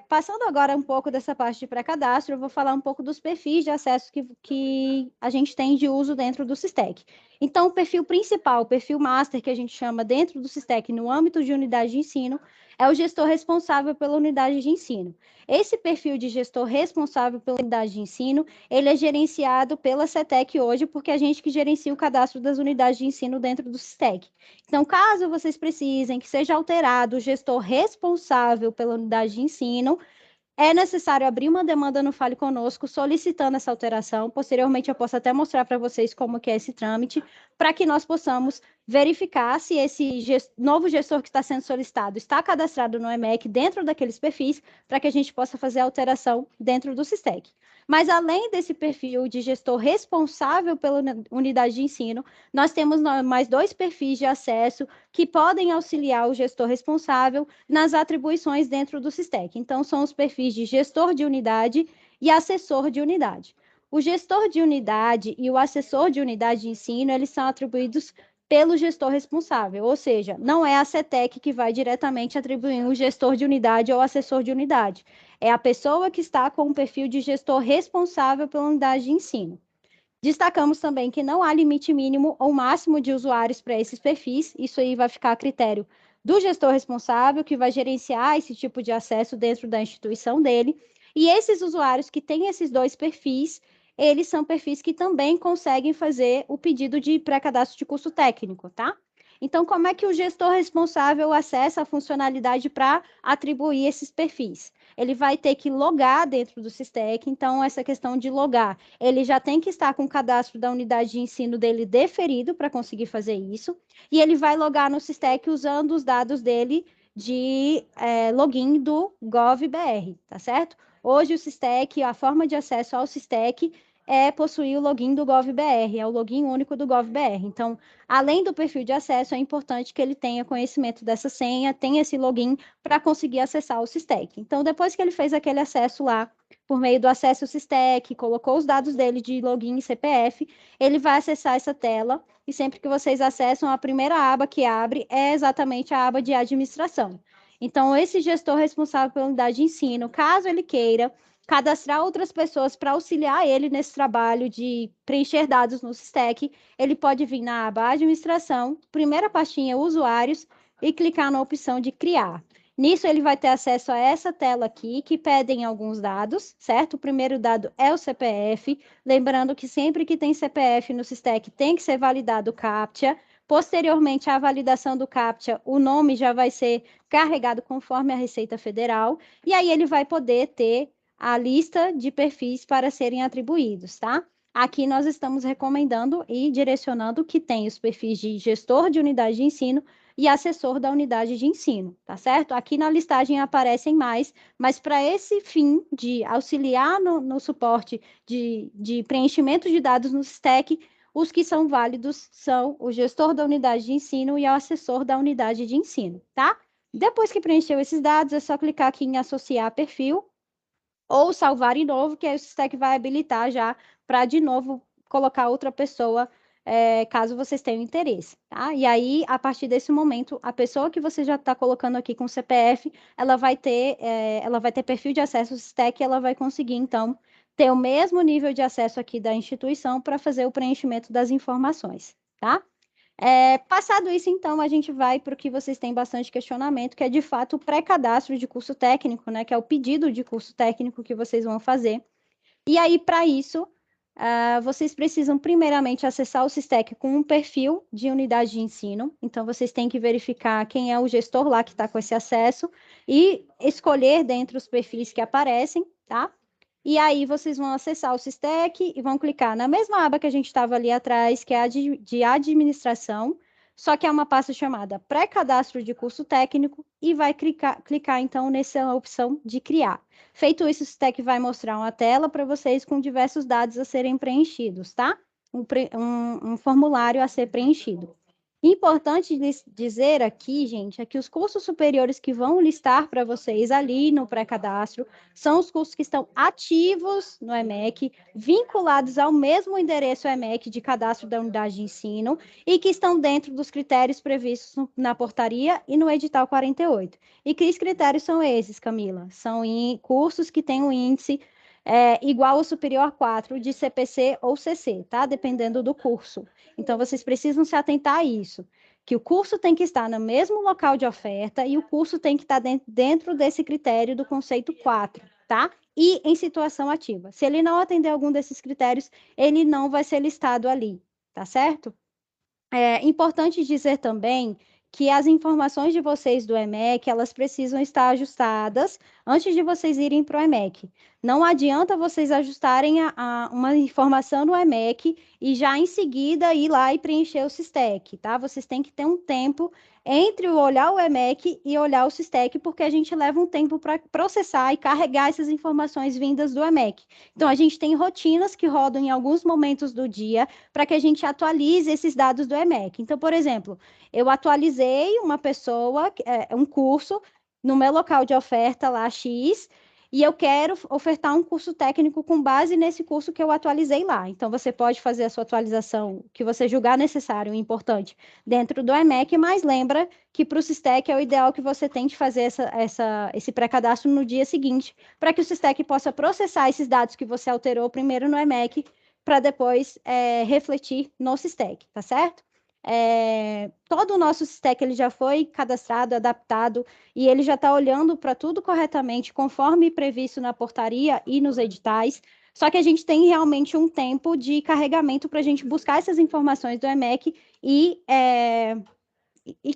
Passando agora um pouco dessa parte de pré-cadastro, eu vou falar um pouco dos perfis de acesso que a gente tem de uso dentro do SISTEC. Então, o perfil principal, o perfil master, que a gente chama dentro do SISTEC, no âmbito de unidade de ensino, é o gestor responsável pela unidade de ensino. Esse perfil de gestor responsável pela unidade de ensino, ele é gerenciado pela CETEC hoje, porque é a gente que gerencia o cadastro das unidades de ensino dentro do SISTEC. Então, caso vocês precisem que seja alterado o gestor responsável pela unidade de ensino, é necessário abrir uma demanda no Fale Conosco solicitando essa alteração. Posteriormente, eu posso até mostrar para vocês como que é esse trâmite, para que nós possamos verificar se esse novo gestor que está sendo solicitado está cadastrado no EMEC dentro daqueles perfis, para que a gente possa fazer a alteração dentro do SISTEC. Mas, além desse perfil de gestor responsável pela unidade de ensino, nós temos mais 2 perfis de acesso que podem auxiliar o gestor responsável nas atribuições dentro do SISTEC. Então, são os perfis de gestor de unidade e assessor de unidade. O gestor de unidade e o assessor de unidade de ensino, eles são atribuídos pelo gestor responsável, ou seja, não é a CETEC que vai diretamente atribuir o gestor de unidade ou assessor de unidade. É a pessoa que está com o perfil de gestor responsável pela unidade de ensino. Destacamos também que não há limite mínimo ou máximo de usuários para esses perfis, isso aí vai ficar a critério do gestor responsável, que vai gerenciar esse tipo de acesso dentro da instituição dele, e esses usuários que têm esses 2 perfis, eles são perfis que também conseguem fazer o pedido de pré-cadastro de curso técnico, tá? Então, como é que o gestor responsável acessa a funcionalidade para atribuir esses perfis? Ele vai ter que logar dentro do SISTEC, então, essa questão de logar, ele já tem que estar com o cadastro da unidade de ensino dele deferido para conseguir fazer isso, e ele vai logar no SISTEC usando os dados dele de login do GovBR, tá certo? Hoje o SISTEC, a forma de acesso ao SISTEC é possuir o login do GovBR, é o login único do GovBR. Então, além do perfil de acesso, é importante que ele tenha conhecimento dessa senha, tenha esse login para conseguir acessar o SISTEC. Então, depois que ele fez aquele acesso lá, por meio do acesso ao SISTEC, colocou os dados dele de login e CPF, ele vai acessar essa tela, e sempre que vocês acessam, a primeira aba que abre é exatamente a aba de administração. Então, esse gestor responsável pela unidade de ensino, caso ele queira cadastrar outras pessoas para auxiliar ele nesse trabalho de preencher dados no SISTEC, ele pode vir na aba administração, primeira pastinha usuários, e clicar na opção de criar. Nisso, ele vai ter acesso a essa tela aqui, que pedem alguns dados, certo? O primeiro dado é o CPF, lembrando que sempre que tem CPF no SISTEC, tem que ser validado o CAPTCHA. Posteriormente à validação do CAPTCHA, o nome já vai ser carregado conforme a Receita Federal, e aí ele vai poder ter a lista de perfis para serem atribuídos, tá? Aqui nós estamos recomendando e direcionando que tem os perfis de gestor de unidade de ensino e assessor da unidade de ensino, tá certo? Aqui na listagem aparecem mais, mas para esse fim de auxiliar no suporte de preenchimento de dados no SISTEC, os que são válidos são o gestor da unidade de ensino e o assessor da unidade de ensino, tá? Depois que preencheu esses dados, é só clicar aqui em associar perfil, ou salvar em novo, que aí o SISTEC vai habilitar já para, de novo, colocar outra pessoa, caso vocês tenham interesse, tá? E aí, a partir desse momento, a pessoa que você já está colocando aqui com o CPF, ela vai ter perfil de acesso ao SISTEC e ela vai conseguir, então, ter o mesmo nível de acesso aqui da instituição para fazer o preenchimento das informações, tá? Passado isso, então, a gente vai para o que vocês têm bastante questionamento, que é, de fato, o pré-cadastro de curso técnico, né? Que é o pedido de curso técnico que vocês vão fazer. E aí, para isso, vocês precisam, primeiramente, acessar o SISTEC com um perfil de unidade de ensino. Então, vocês têm que verificar quem é o gestor lá que está com esse acesso e escolher dentre os perfis que aparecem, tá? E aí, vocês vão acessar o SISTEC e vão clicar na mesma aba que a gente estava ali atrás, que é a de administração, só que é uma pasta chamada pré-cadastro de curso técnico, e vai clicar então, nessa opção de criar. Feito isso, o SISTEC vai mostrar uma tela para vocês com diversos dados a serem preenchidos, tá? Um formulário a ser preenchido. Importante dizer aqui, gente, é que os cursos superiores que vão listar para vocês ali no pré-cadastro são os cursos que estão ativos no EMEC, vinculados ao mesmo endereço EMEC de cadastro da unidade de ensino e que estão dentro dos critérios previstos na portaria e no edital 48. E que critérios são esses, Camila? São cursos que têm um índice igual ou superior a 4 de CPC ou CC, tá? Dependendo do curso. Então, vocês precisam se atentar a isso, que o curso tem que estar no mesmo local de oferta e o curso tem que estar dentro desse critério do conceito 4, tá? E em situação ativa. Se ele não atender algum desses critérios, ele não vai ser listado ali, tá certo? É importante dizer também que as informações de vocês do EMEC, elas precisam estar ajustadas antes de vocês irem para o EMEC. Não adianta vocês ajustarem uma informação no EMEC e já em seguida ir lá e preencher o SISTEC, tá? Vocês têm que ter um tempo entre olhar o EMEC e olhar o SISTEC, porque a gente leva um tempo para processar e carregar essas informações vindas do EMEC. Então, a gente tem rotinas que rodam em alguns momentos do dia para que a gente atualize esses dados do EMEC. Então, por exemplo, eu atualizei uma pessoa, um curso, no meu local de oferta lá, X, e eu quero ofertar um curso técnico com base nesse curso que eu atualizei lá. Então, você pode fazer a sua atualização que você julgar necessário e importante dentro do EMEC, mas lembra que para o SISTEC é o ideal que você tente fazer esse pré-cadastro no dia seguinte, para que o SISTEC possa processar esses dados que você alterou primeiro no EMEC, para depois refletir no SISTEC, tá certo? Todo o nosso SISTEC ele já foi cadastrado, adaptado, e ele já está olhando para tudo corretamente, conforme previsto na portaria e nos editais. Só que a gente tem realmente um tempo de carregamento para a gente buscar essas informações do EMEC e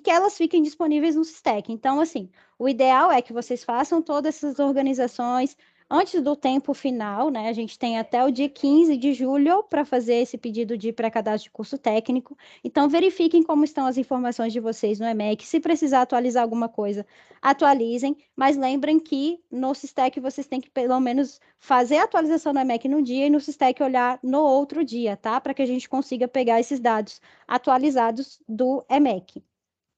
que elas fiquem disponíveis no SISTEC. Então, assim, o ideal é que vocês façam todas essas organizações antes do tempo final, né? A gente tem até o dia 15 de julho para fazer esse pedido de pré-cadastro de curso técnico. Então, verifiquem como estão as informações de vocês no EMEC. Se precisar atualizar alguma coisa, atualizem. Mas lembrem que no SISTEC vocês têm que, pelo menos, fazer a atualização no EMEC no dia e no SISTEC olhar no outro dia, tá? Para que a gente consiga pegar esses dados atualizados do EMEC.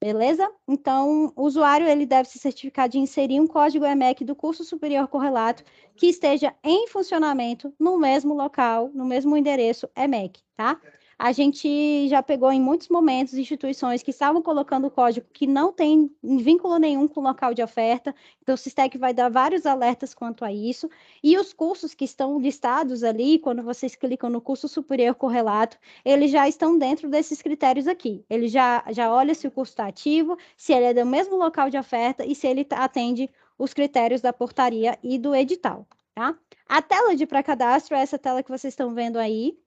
Beleza? Então, o usuário ele deve se certificar de inserir um código EMEC do curso superior correlato que esteja em funcionamento no mesmo local, no mesmo endereço EMEC, tá? A gente já pegou em muitos momentos instituições que estavam colocando código que não tem vínculo nenhum com o local de oferta, então o SISTEC vai dar vários alertas quanto a isso, e os cursos que estão listados ali, quando vocês clicam no curso superior correlato, eles já estão dentro desses critérios aqui. Ele já olha se o curso está ativo, se ele é do mesmo local de oferta e se ele atende os critérios da portaria e do edital, tá? A tela de pré-cadastro é essa tela que vocês estão vendo aí.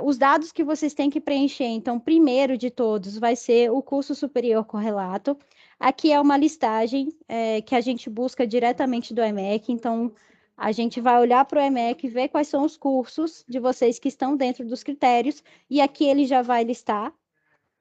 Os dados que vocês têm que preencher, então, primeiro de todos, vai ser o curso superior correlato. Aqui é uma listagem que a gente busca diretamente do EMEC, então, a gente vai olhar para o EMEC e ver quais são os cursos de vocês que estão dentro dos critérios, e aqui ele já vai listar.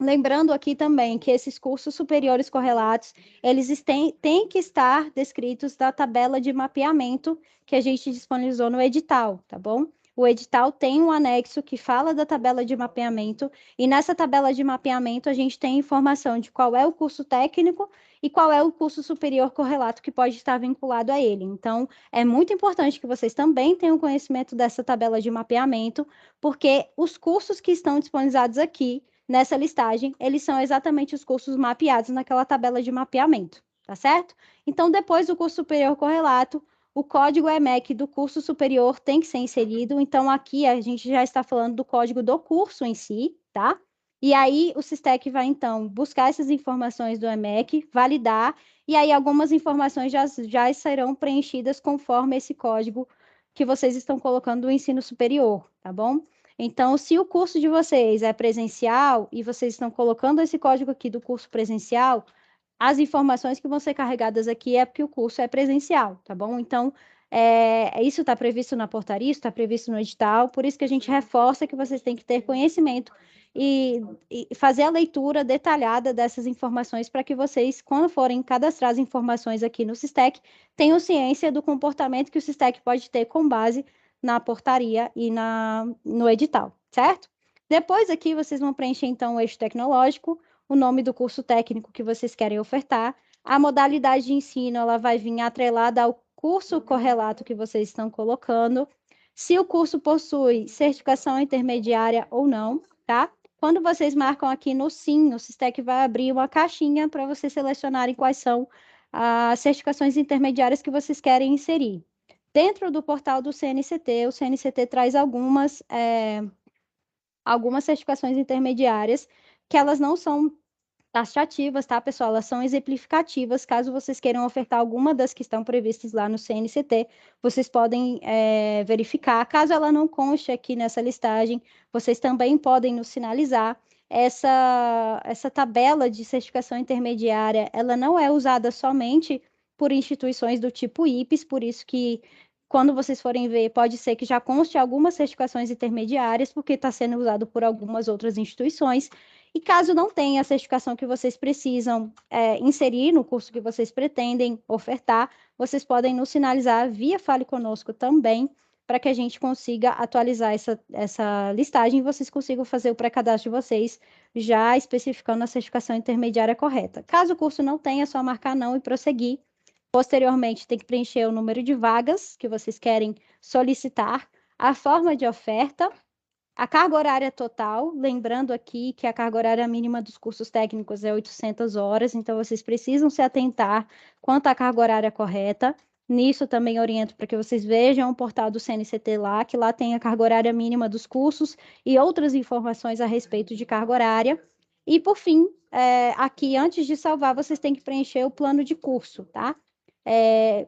Lembrando aqui também que esses cursos superiores correlatos, eles têm que estar descritos na tabela de mapeamento que a gente disponibilizou no edital, tá bom? O edital tem um anexo que fala da tabela de mapeamento, e nessa tabela de mapeamento a gente tem informação de qual é o curso técnico e qual é o curso superior correlato que pode estar vinculado a ele. Então, é muito importante que vocês também tenham conhecimento dessa tabela de mapeamento, porque os cursos que estão disponibilizados aqui, nessa listagem, eles são exatamente os cursos mapeados naquela tabela de mapeamento, tá certo? Então, depois do curso superior correlato, o código EMEC do curso superior tem que ser inserido. Então, aqui a gente já está falando do código do curso em si, tá? E aí, o SISTEC vai, então, buscar essas informações do EMEC, validar, e aí algumas informações já serão preenchidas conforme esse código que vocês estão colocando do ensino superior, tá bom? Então, se o curso de vocês é presencial e vocês estão colocando esse código aqui do curso presencial, as informações que vão ser carregadas aqui é porque o curso é presencial, tá bom? Então, isso está previsto na portaria, isso está previsto no edital, por isso que a gente reforça que vocês têm que ter conhecimento e fazer a leitura detalhada dessas informações para que vocês, quando forem cadastrar as informações aqui no SISTEC, tenham ciência do comportamento que o SISTEC pode ter com base na portaria e no edital, certo? Depois aqui vocês vão preencher, então, o eixo tecnológico, o nome do curso técnico que vocês querem ofertar, a modalidade de ensino, ela vai vir atrelada ao curso correlato que vocês estão colocando, se o curso possui certificação intermediária ou não, tá? Quando vocês marcam aqui no sim, o SISTEC vai abrir uma caixinha para vocês selecionarem quais são as certificações intermediárias que vocês querem inserir. Dentro do portal do CNCT, o CNCT traz algumas certificações intermediárias que elas não são taxativas, tá, pessoal? Elas são exemplificativas. Caso vocês queiram ofertar alguma das que estão previstas lá no CNCT, vocês podem verificar. Caso ela não conste aqui nessa listagem, vocês também podem nos sinalizar. essa tabela de certificação intermediária, ela não é usada somente por instituições do tipo IPES, por isso que quando vocês forem ver, pode ser que já conste algumas certificações intermediárias, porque está sendo usado por algumas outras instituições. E caso não tenha a certificação que vocês precisam inserir no curso que vocês pretendem ofertar, vocês podem nos sinalizar via Fale Conosco também, para que a gente consiga atualizar essa listagem e vocês consigam fazer o pré-cadastro de vocês, já especificando a certificação intermediária correta. Caso o curso não tenha, é só marcar não e prosseguir. Posteriormente, tem que preencher o número de vagas que vocês querem solicitar, a forma de oferta, a carga horária total, lembrando aqui que a carga horária mínima dos cursos técnicos é 800 horas, então vocês precisam se atentar quanto à carga horária correta. Nisso também oriento para que vocês vejam o portal do CNCT lá, que lá tem a carga horária mínima dos cursos e outras informações a respeito de carga horária. E, por fim, aqui, antes de salvar, vocês têm que preencher o plano de curso, tá?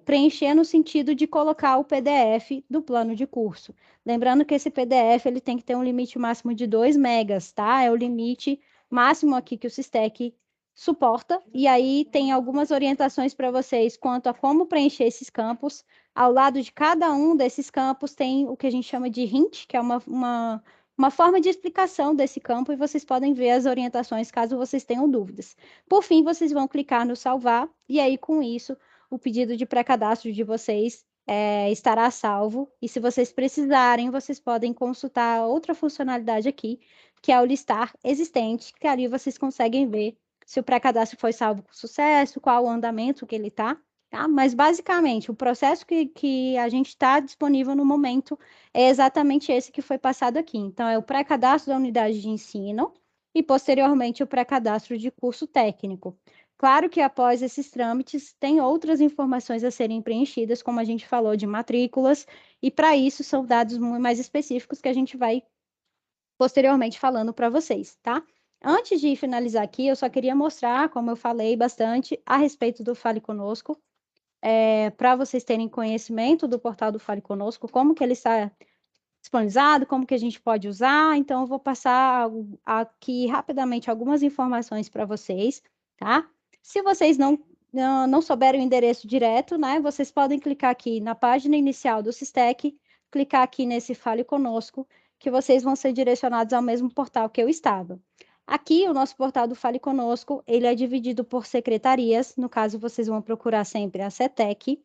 Preencher no sentido de colocar o PDF do plano de curso. Lembrando que esse PDF ele tem que ter um limite máximo de 2 megas, tá? É o limite máximo aqui que o Sistec suporta. E aí tem algumas orientações para vocês quanto a como preencher esses campos. Ao lado de cada um desses campos tem o que a gente chama de hint, que é uma forma de explicação desse campo, e vocês podem ver as orientações caso vocês tenham dúvidas. Por fim, vocês vão clicar no salvar, e aí com isso o pedido de pré-cadastro de vocês estará salvo. E se vocês precisarem, vocês podem consultar outra funcionalidade aqui, que é o listar existente, que ali vocês conseguem ver se o pré-cadastro foi salvo com sucesso, qual o andamento que ele está. Tá? Mas, basicamente, o processo que a gente está disponível no momento é exatamente esse que foi passado aqui. Então, é o pré-cadastro da unidade de ensino e, posteriormente, o pré-cadastro de curso técnico. Claro que após esses trâmites, tem outras informações a serem preenchidas, como a gente falou, de matrículas, e para isso são dados muito mais específicos que a gente vai posteriormente falando para vocês, tá? Antes de finalizar aqui, eu só queria mostrar, como eu falei bastante, a respeito do Fale Conosco, para vocês terem conhecimento do portal do Fale Conosco, como que ele está disponibilizado, como que a gente pode usar. Então, eu vou passar aqui rapidamente algumas informações para vocês, tá? Se vocês não souberem o endereço direto, né, vocês podem clicar aqui na página inicial do Sistec, clicar aqui nesse Fale Conosco, que vocês vão ser direcionados ao mesmo portal que eu estava. Aqui, o nosso portal do Fale Conosco, ele é dividido por secretarias, no caso, vocês vão procurar sempre a CETEC.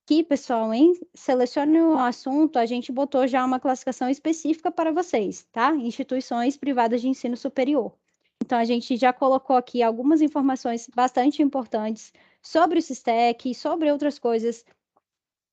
Aqui, pessoal, em selecione o assunto, a gente botou já uma classificação específica para vocês, tá? Instituições privadas de ensino superior. Então, a gente já colocou aqui algumas informações bastante importantes sobre o Sistec, sobre outras coisas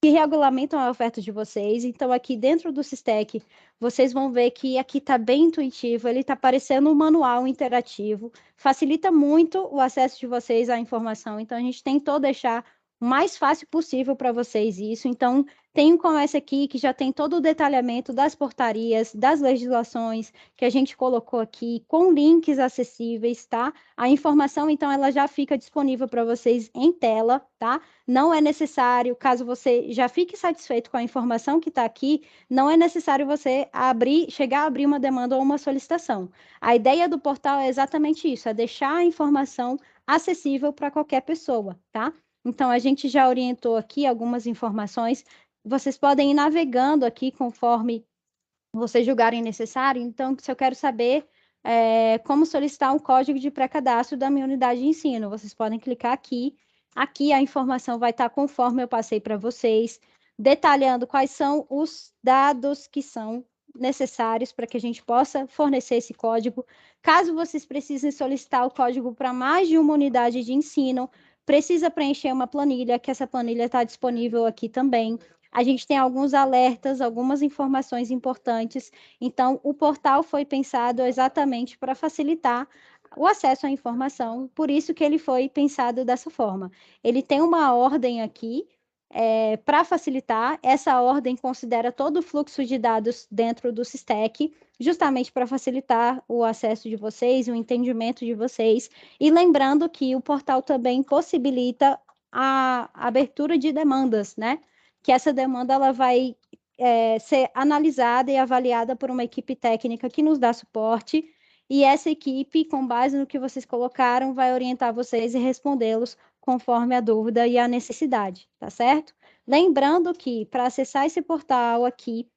que regulamentam a oferta de vocês. Então, aqui dentro do Sistec, vocês vão ver que aqui está bem intuitivo, ele está parecendo um manual interativo, facilita muito o acesso de vocês à informação. Então, a gente tentou deixar o mais fácil possível para vocês isso. Então, tem um comércio aqui que já tem todo o detalhamento das portarias, das legislações que a gente colocou aqui, com links acessíveis, tá? A informação, então, ela já fica disponível para vocês em tela, tá? Não é necessário, caso você já fique satisfeito com a informação que está aqui, não é necessário você chegar a abrir uma demanda ou uma solicitação. A ideia do portal é exatamente isso, é deixar a informação acessível para qualquer pessoa, tá? Então, a gente já orientou aqui algumas informações. Vocês podem ir navegando aqui conforme vocês julgarem necessário. Então, se eu quero saber como solicitar um código de pré-cadastro da minha unidade de ensino, vocês podem clicar aqui. Aqui a informação vai estar conforme eu passei para vocês, detalhando quais são os dados que são necessários para que a gente possa fornecer esse código. Caso vocês precisem solicitar o código para mais de uma unidade de ensino, precisa preencher uma planilha, que essa planilha está disponível aqui também. A gente tem alguns alertas, algumas informações importantes. Então, o portal foi pensado exatamente para facilitar o acesso à informação, por isso que ele foi pensado dessa forma. Ele tem uma ordem aqui, para facilitar. Essa ordem considera todo o fluxo de dados dentro do Sistec, justamente para facilitar o acesso de vocês, o entendimento de vocês. E lembrando que o portal também possibilita a abertura de demandas, né? Que essa demanda ela vai ser analisada e avaliada por uma equipe técnica que nos dá suporte. e essa equipe, com base no que vocês colocaram, vai orientar vocês e respondê-los conforme a dúvida e a necessidade, tá certo? Lembrando que para acessar esse portal aqui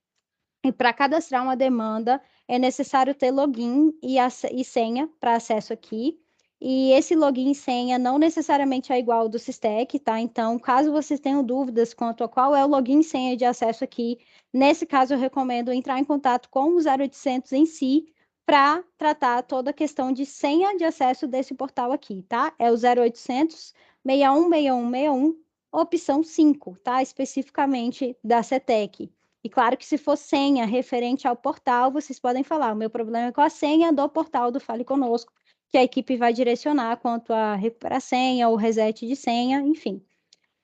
e para cadastrar uma demanda, é necessário ter login e senha para acesso aqui. E esse login e senha não necessariamente é igual ao do Sistec, tá? Então, caso vocês tenham dúvidas quanto a qual é o login e senha de acesso aqui, nesse caso eu recomendo entrar em contato com o 0800 em si para tratar toda a questão de senha de acesso desse portal aqui, tá? É o 0800 616161, opção 5, tá? Especificamente da CETEC. E claro que se for senha referente ao portal, vocês podem falar, o meu problema é com a senha do portal do Fale Conosco, que a equipe vai direcionar quanto a recuperar a senha ou reset de senha, enfim,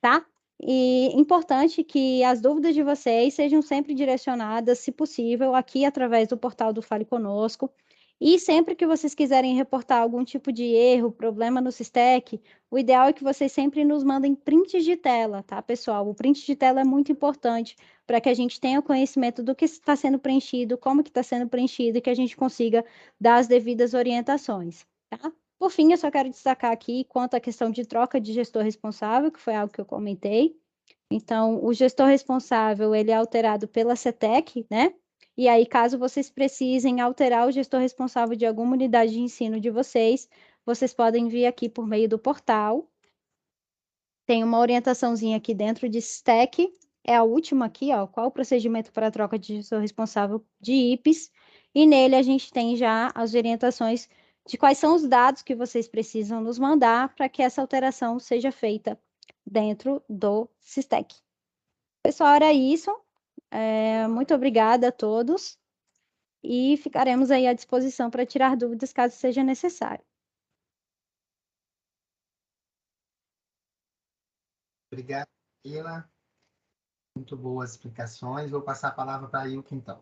tá? E importante que as dúvidas de vocês sejam sempre direcionadas, se possível, aqui através do portal do Fale Conosco. E sempre que vocês quiserem reportar algum tipo de erro, problema no Sistec, o ideal é que vocês sempre nos mandem prints de tela, tá, pessoal? O print de tela é muito importante para que a gente tenha conhecimento do que está sendo preenchido, como que está sendo preenchido e que a gente consiga dar as devidas orientações, tá? Por fim, eu só quero destacar aqui quanto à questão de troca de gestor responsável, que foi algo que eu comentei. Então, o gestor responsável, ele é alterado pela CETEC, né? E aí, caso vocês precisem alterar o gestor responsável de alguma unidade de ensino de vocês, vocês podem vir aqui por meio do portal. Tem uma orientaçãozinha aqui dentro de STEC, é a última aqui, ó, qual o procedimento para a troca de gestor responsável de IPs, e nele a gente tem já as orientações de quais são os dados que vocês precisam nos mandar para que essa alteração seja feita dentro do SISTEC. Pessoal, era isso. Muito obrigada a todos e ficaremos aí à disposição para tirar dúvidas caso seja necessário. Obrigado, Sheila. Muito boas explicações. Vou passar a palavra para a Ilka, então.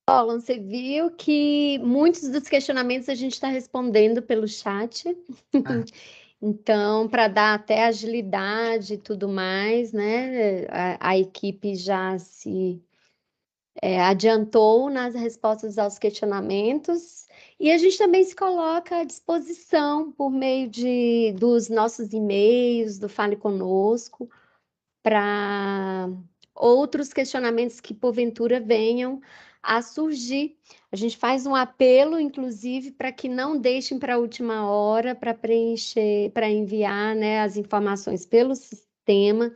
Roland, você viu que muitos dos questionamentos a gente está respondendo pelo chat. Então, para dar até agilidade e tudo mais, né? A equipe já se adiantou nas respostas aos questionamentos. E a gente também se coloca à disposição por meio dos nossos e-mails, do Fale Conosco, para outros questionamentos que porventura venham a surgir. A gente faz um apelo, inclusive, para que não deixem para a última hora para preencher, para enviar, né, as informações pelo sistema,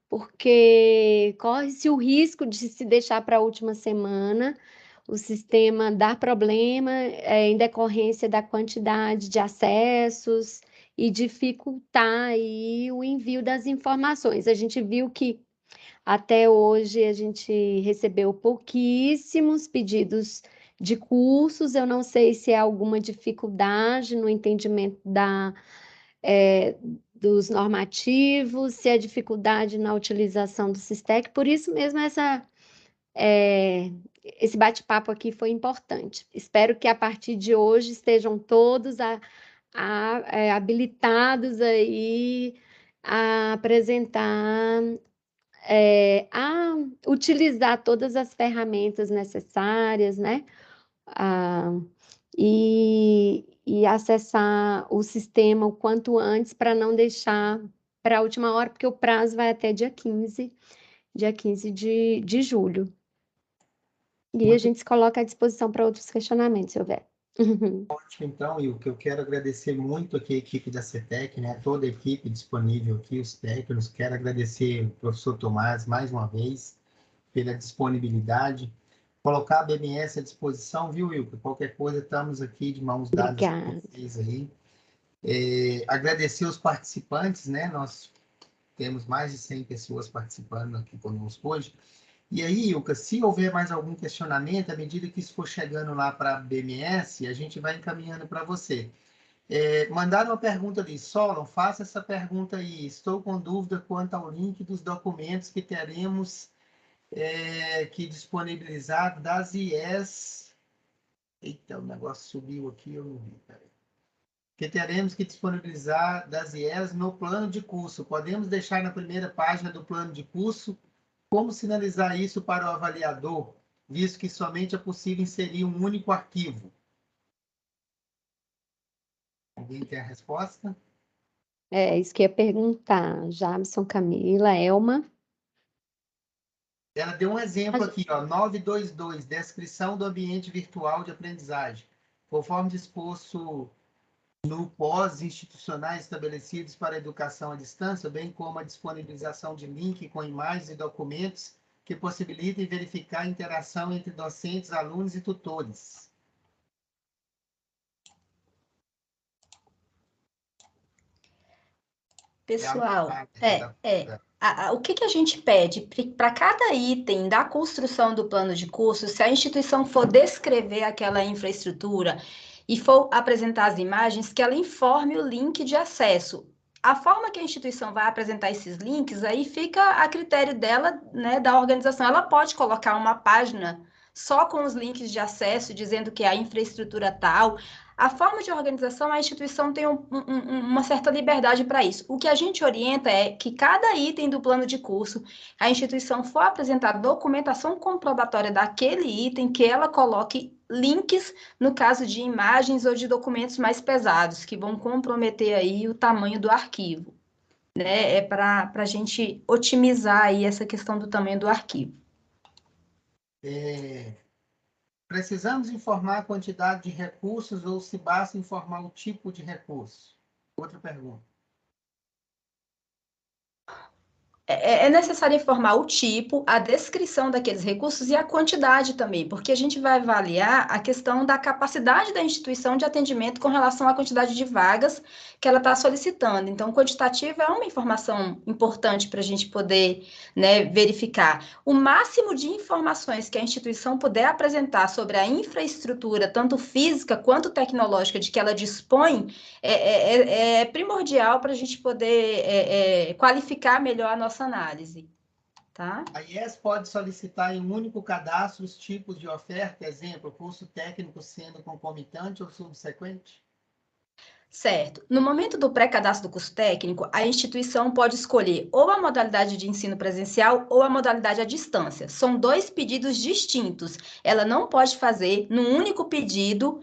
porque corre-se o risco de se deixar para a última semana, o sistema dar problema em decorrência da quantidade de acessos e dificultar aí o envio das informações. A gente viu que até hoje a gente recebeu pouquíssimos pedidos de cursos, eu não sei se é alguma dificuldade no entendimento dos normativos, se é dificuldade na utilização do SISTEC, por isso mesmo esse bate-papo aqui foi importante. Espero que a partir de hoje estejam todos habilitados aí a apresentar, a utilizar todas as ferramentas necessárias, né? E acessar o sistema o quanto antes para não deixar para a última hora, porque o prazo vai até dia 15 de julho. E a gente se coloca à disposição para outros questionamentos, se houver. Ótimo, então, Ilka, eu quero agradecer muito aqui a equipe da CETEC, né? Toda a equipe disponível aqui, os técnicos. Quero agradecer o professor Tomás mais uma vez pela disponibilidade. Colocar a BMS à disposição, viu, Ilka? Qualquer coisa, estamos aqui de mãos dadas com vocês aí. Agradecer os participantes, né? Nós temos mais de 100 pessoas participando aqui conosco hoje. E aí, Ilka, se houver mais algum questionamento, à medida que isso for chegando lá para a BMS, a gente vai encaminhando para você. Mandaram uma pergunta ali, Solon, faça essa pergunta aí. Estou com dúvida quanto ao link dos documentos que teremos que disponibilizar das IES. Eita, o negócio subiu aqui, eu não vi. Peraí. Que teremos que disponibilizar das IES no plano de curso. Podemos deixar na primeira página do plano de curso como sinalizar isso para o avaliador? visto que somente é possível inserir um único arquivo? Alguém tem a resposta? É isso que eu ia perguntar. Jabson, Camila, Elma. Ela deu um exemplo aqui, ó, 922, descrição do ambiente virtual de aprendizagem. Conforme disposto no pós-institucionais estabelecidos para a educação à distância, bem como a disponibilização de link com imagens e documentos que possibilitem verificar a interação entre docentes, alunos e tutores. Pessoal, o que a gente pede para cada item da construção do plano de curso, se a instituição for descrever aquela infraestrutura e for apresentar as imagens, que ela informe o link de acesso. A forma que a instituição vai apresentar esses links, aí fica a critério dela, né, da organização. Ela pode colocar uma página só com os links de acesso, dizendo que é a infraestrutura tal. A forma de organização, a instituição tem uma certa liberdade para isso. O que a gente orienta é que cada item do plano de curso, a instituição for apresentar documentação comprobatória daquele item, que ela coloque links, no caso de imagens ou de documentos mais pesados, que vão comprometer aí o tamanho do arquivo. Né? É para a gente otimizar aí essa questão do tamanho do arquivo. Precisamos informar a quantidade de recursos ou se basta informar o tipo de recurso? Outra pergunta. É necessário informar o tipo, a descrição daqueles recursos e a quantidade também, porque a gente vai avaliar a questão da capacidade da instituição de atendimento com relação à quantidade de vagas que ela está solicitando. Então, quantitativo é uma informação importante para a gente poder, né, verificar. O máximo de informações que a instituição puder apresentar sobre a infraestrutura, tanto física quanto tecnológica, de que ela dispõe, é primordial para a gente poder qualificar melhor a nossa análise, tá? A IES pode solicitar em um único cadastro os tipos de oferta, exemplo, curso técnico sendo concomitante ou subsequente? Certo. No momento do pré-cadastro do curso técnico, a instituição pode escolher ou a modalidade de ensino presencial ou a modalidade à distância. São dois pedidos distintos. Ela não pode fazer, num único pedido,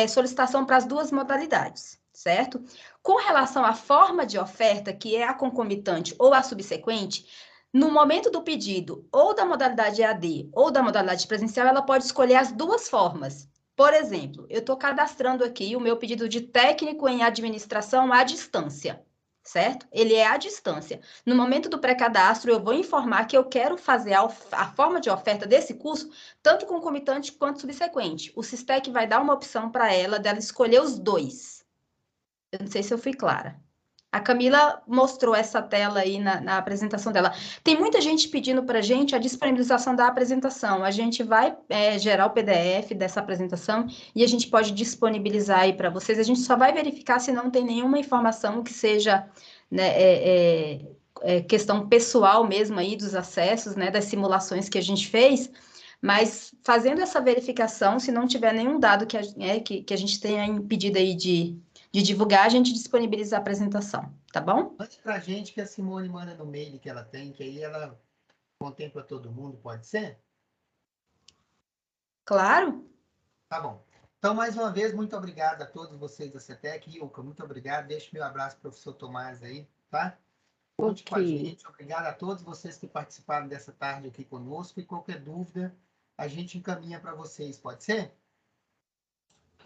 solicitação para as duas modalidades, certo? Com relação à forma de oferta, que é a concomitante ou a subsequente, no momento do pedido, ou da modalidade EAD ou da modalidade presencial, ela pode escolher as duas formas. Por exemplo, eu estou cadastrando aqui o meu pedido de técnico em administração à distância, certo? Ele é à distância. No momento do pré-cadastro, eu vou informar que eu quero fazer a forma de oferta desse curso, tanto concomitante quanto subsequente. O Sistec vai dar uma opção para ela, dela escolher os dois. Eu não sei se eu fui clara. A Camila mostrou essa tela aí na apresentação dela. Tem muita gente pedindo para a gente a disponibilização da apresentação. A gente vai gerar o PDF dessa apresentação e a gente pode disponibilizar aí para vocês. A gente só vai verificar se não tem nenhuma informação que seja, né, questão pessoal mesmo aí dos acessos, né, das simulações que a gente fez. Mas fazendo essa verificação, se não tiver nenhum dado que a gente tenha impedido aí de divulgar, a gente disponibiliza a apresentação, tá bom? Mande para a gente que a Simone manda no mail que ela tem, que aí ela contempla todo mundo, pode ser? Claro. Tá bom. Então, mais uma vez, muito obrigado a todos vocês da CETEC. Ilka, muito obrigado. Deixo meu abraço para o professor Tomás aí, tá? Conte com a gente. Obrigado a todos vocês que participaram dessa tarde aqui conosco. E qualquer dúvida, a gente encaminha para vocês, pode ser?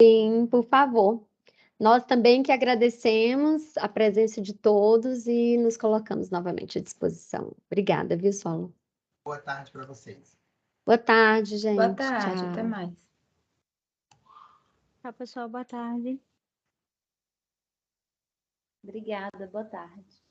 Sim, por favor. Nós também que agradecemos a presença de todos e nos colocamos novamente à disposição. Obrigada, viu, Solo? Boa tarde para vocês. Boa tarde, gente. Boa tarde, Tchau. até mais. Tchau, pessoal, boa tarde. Obrigada, boa tarde.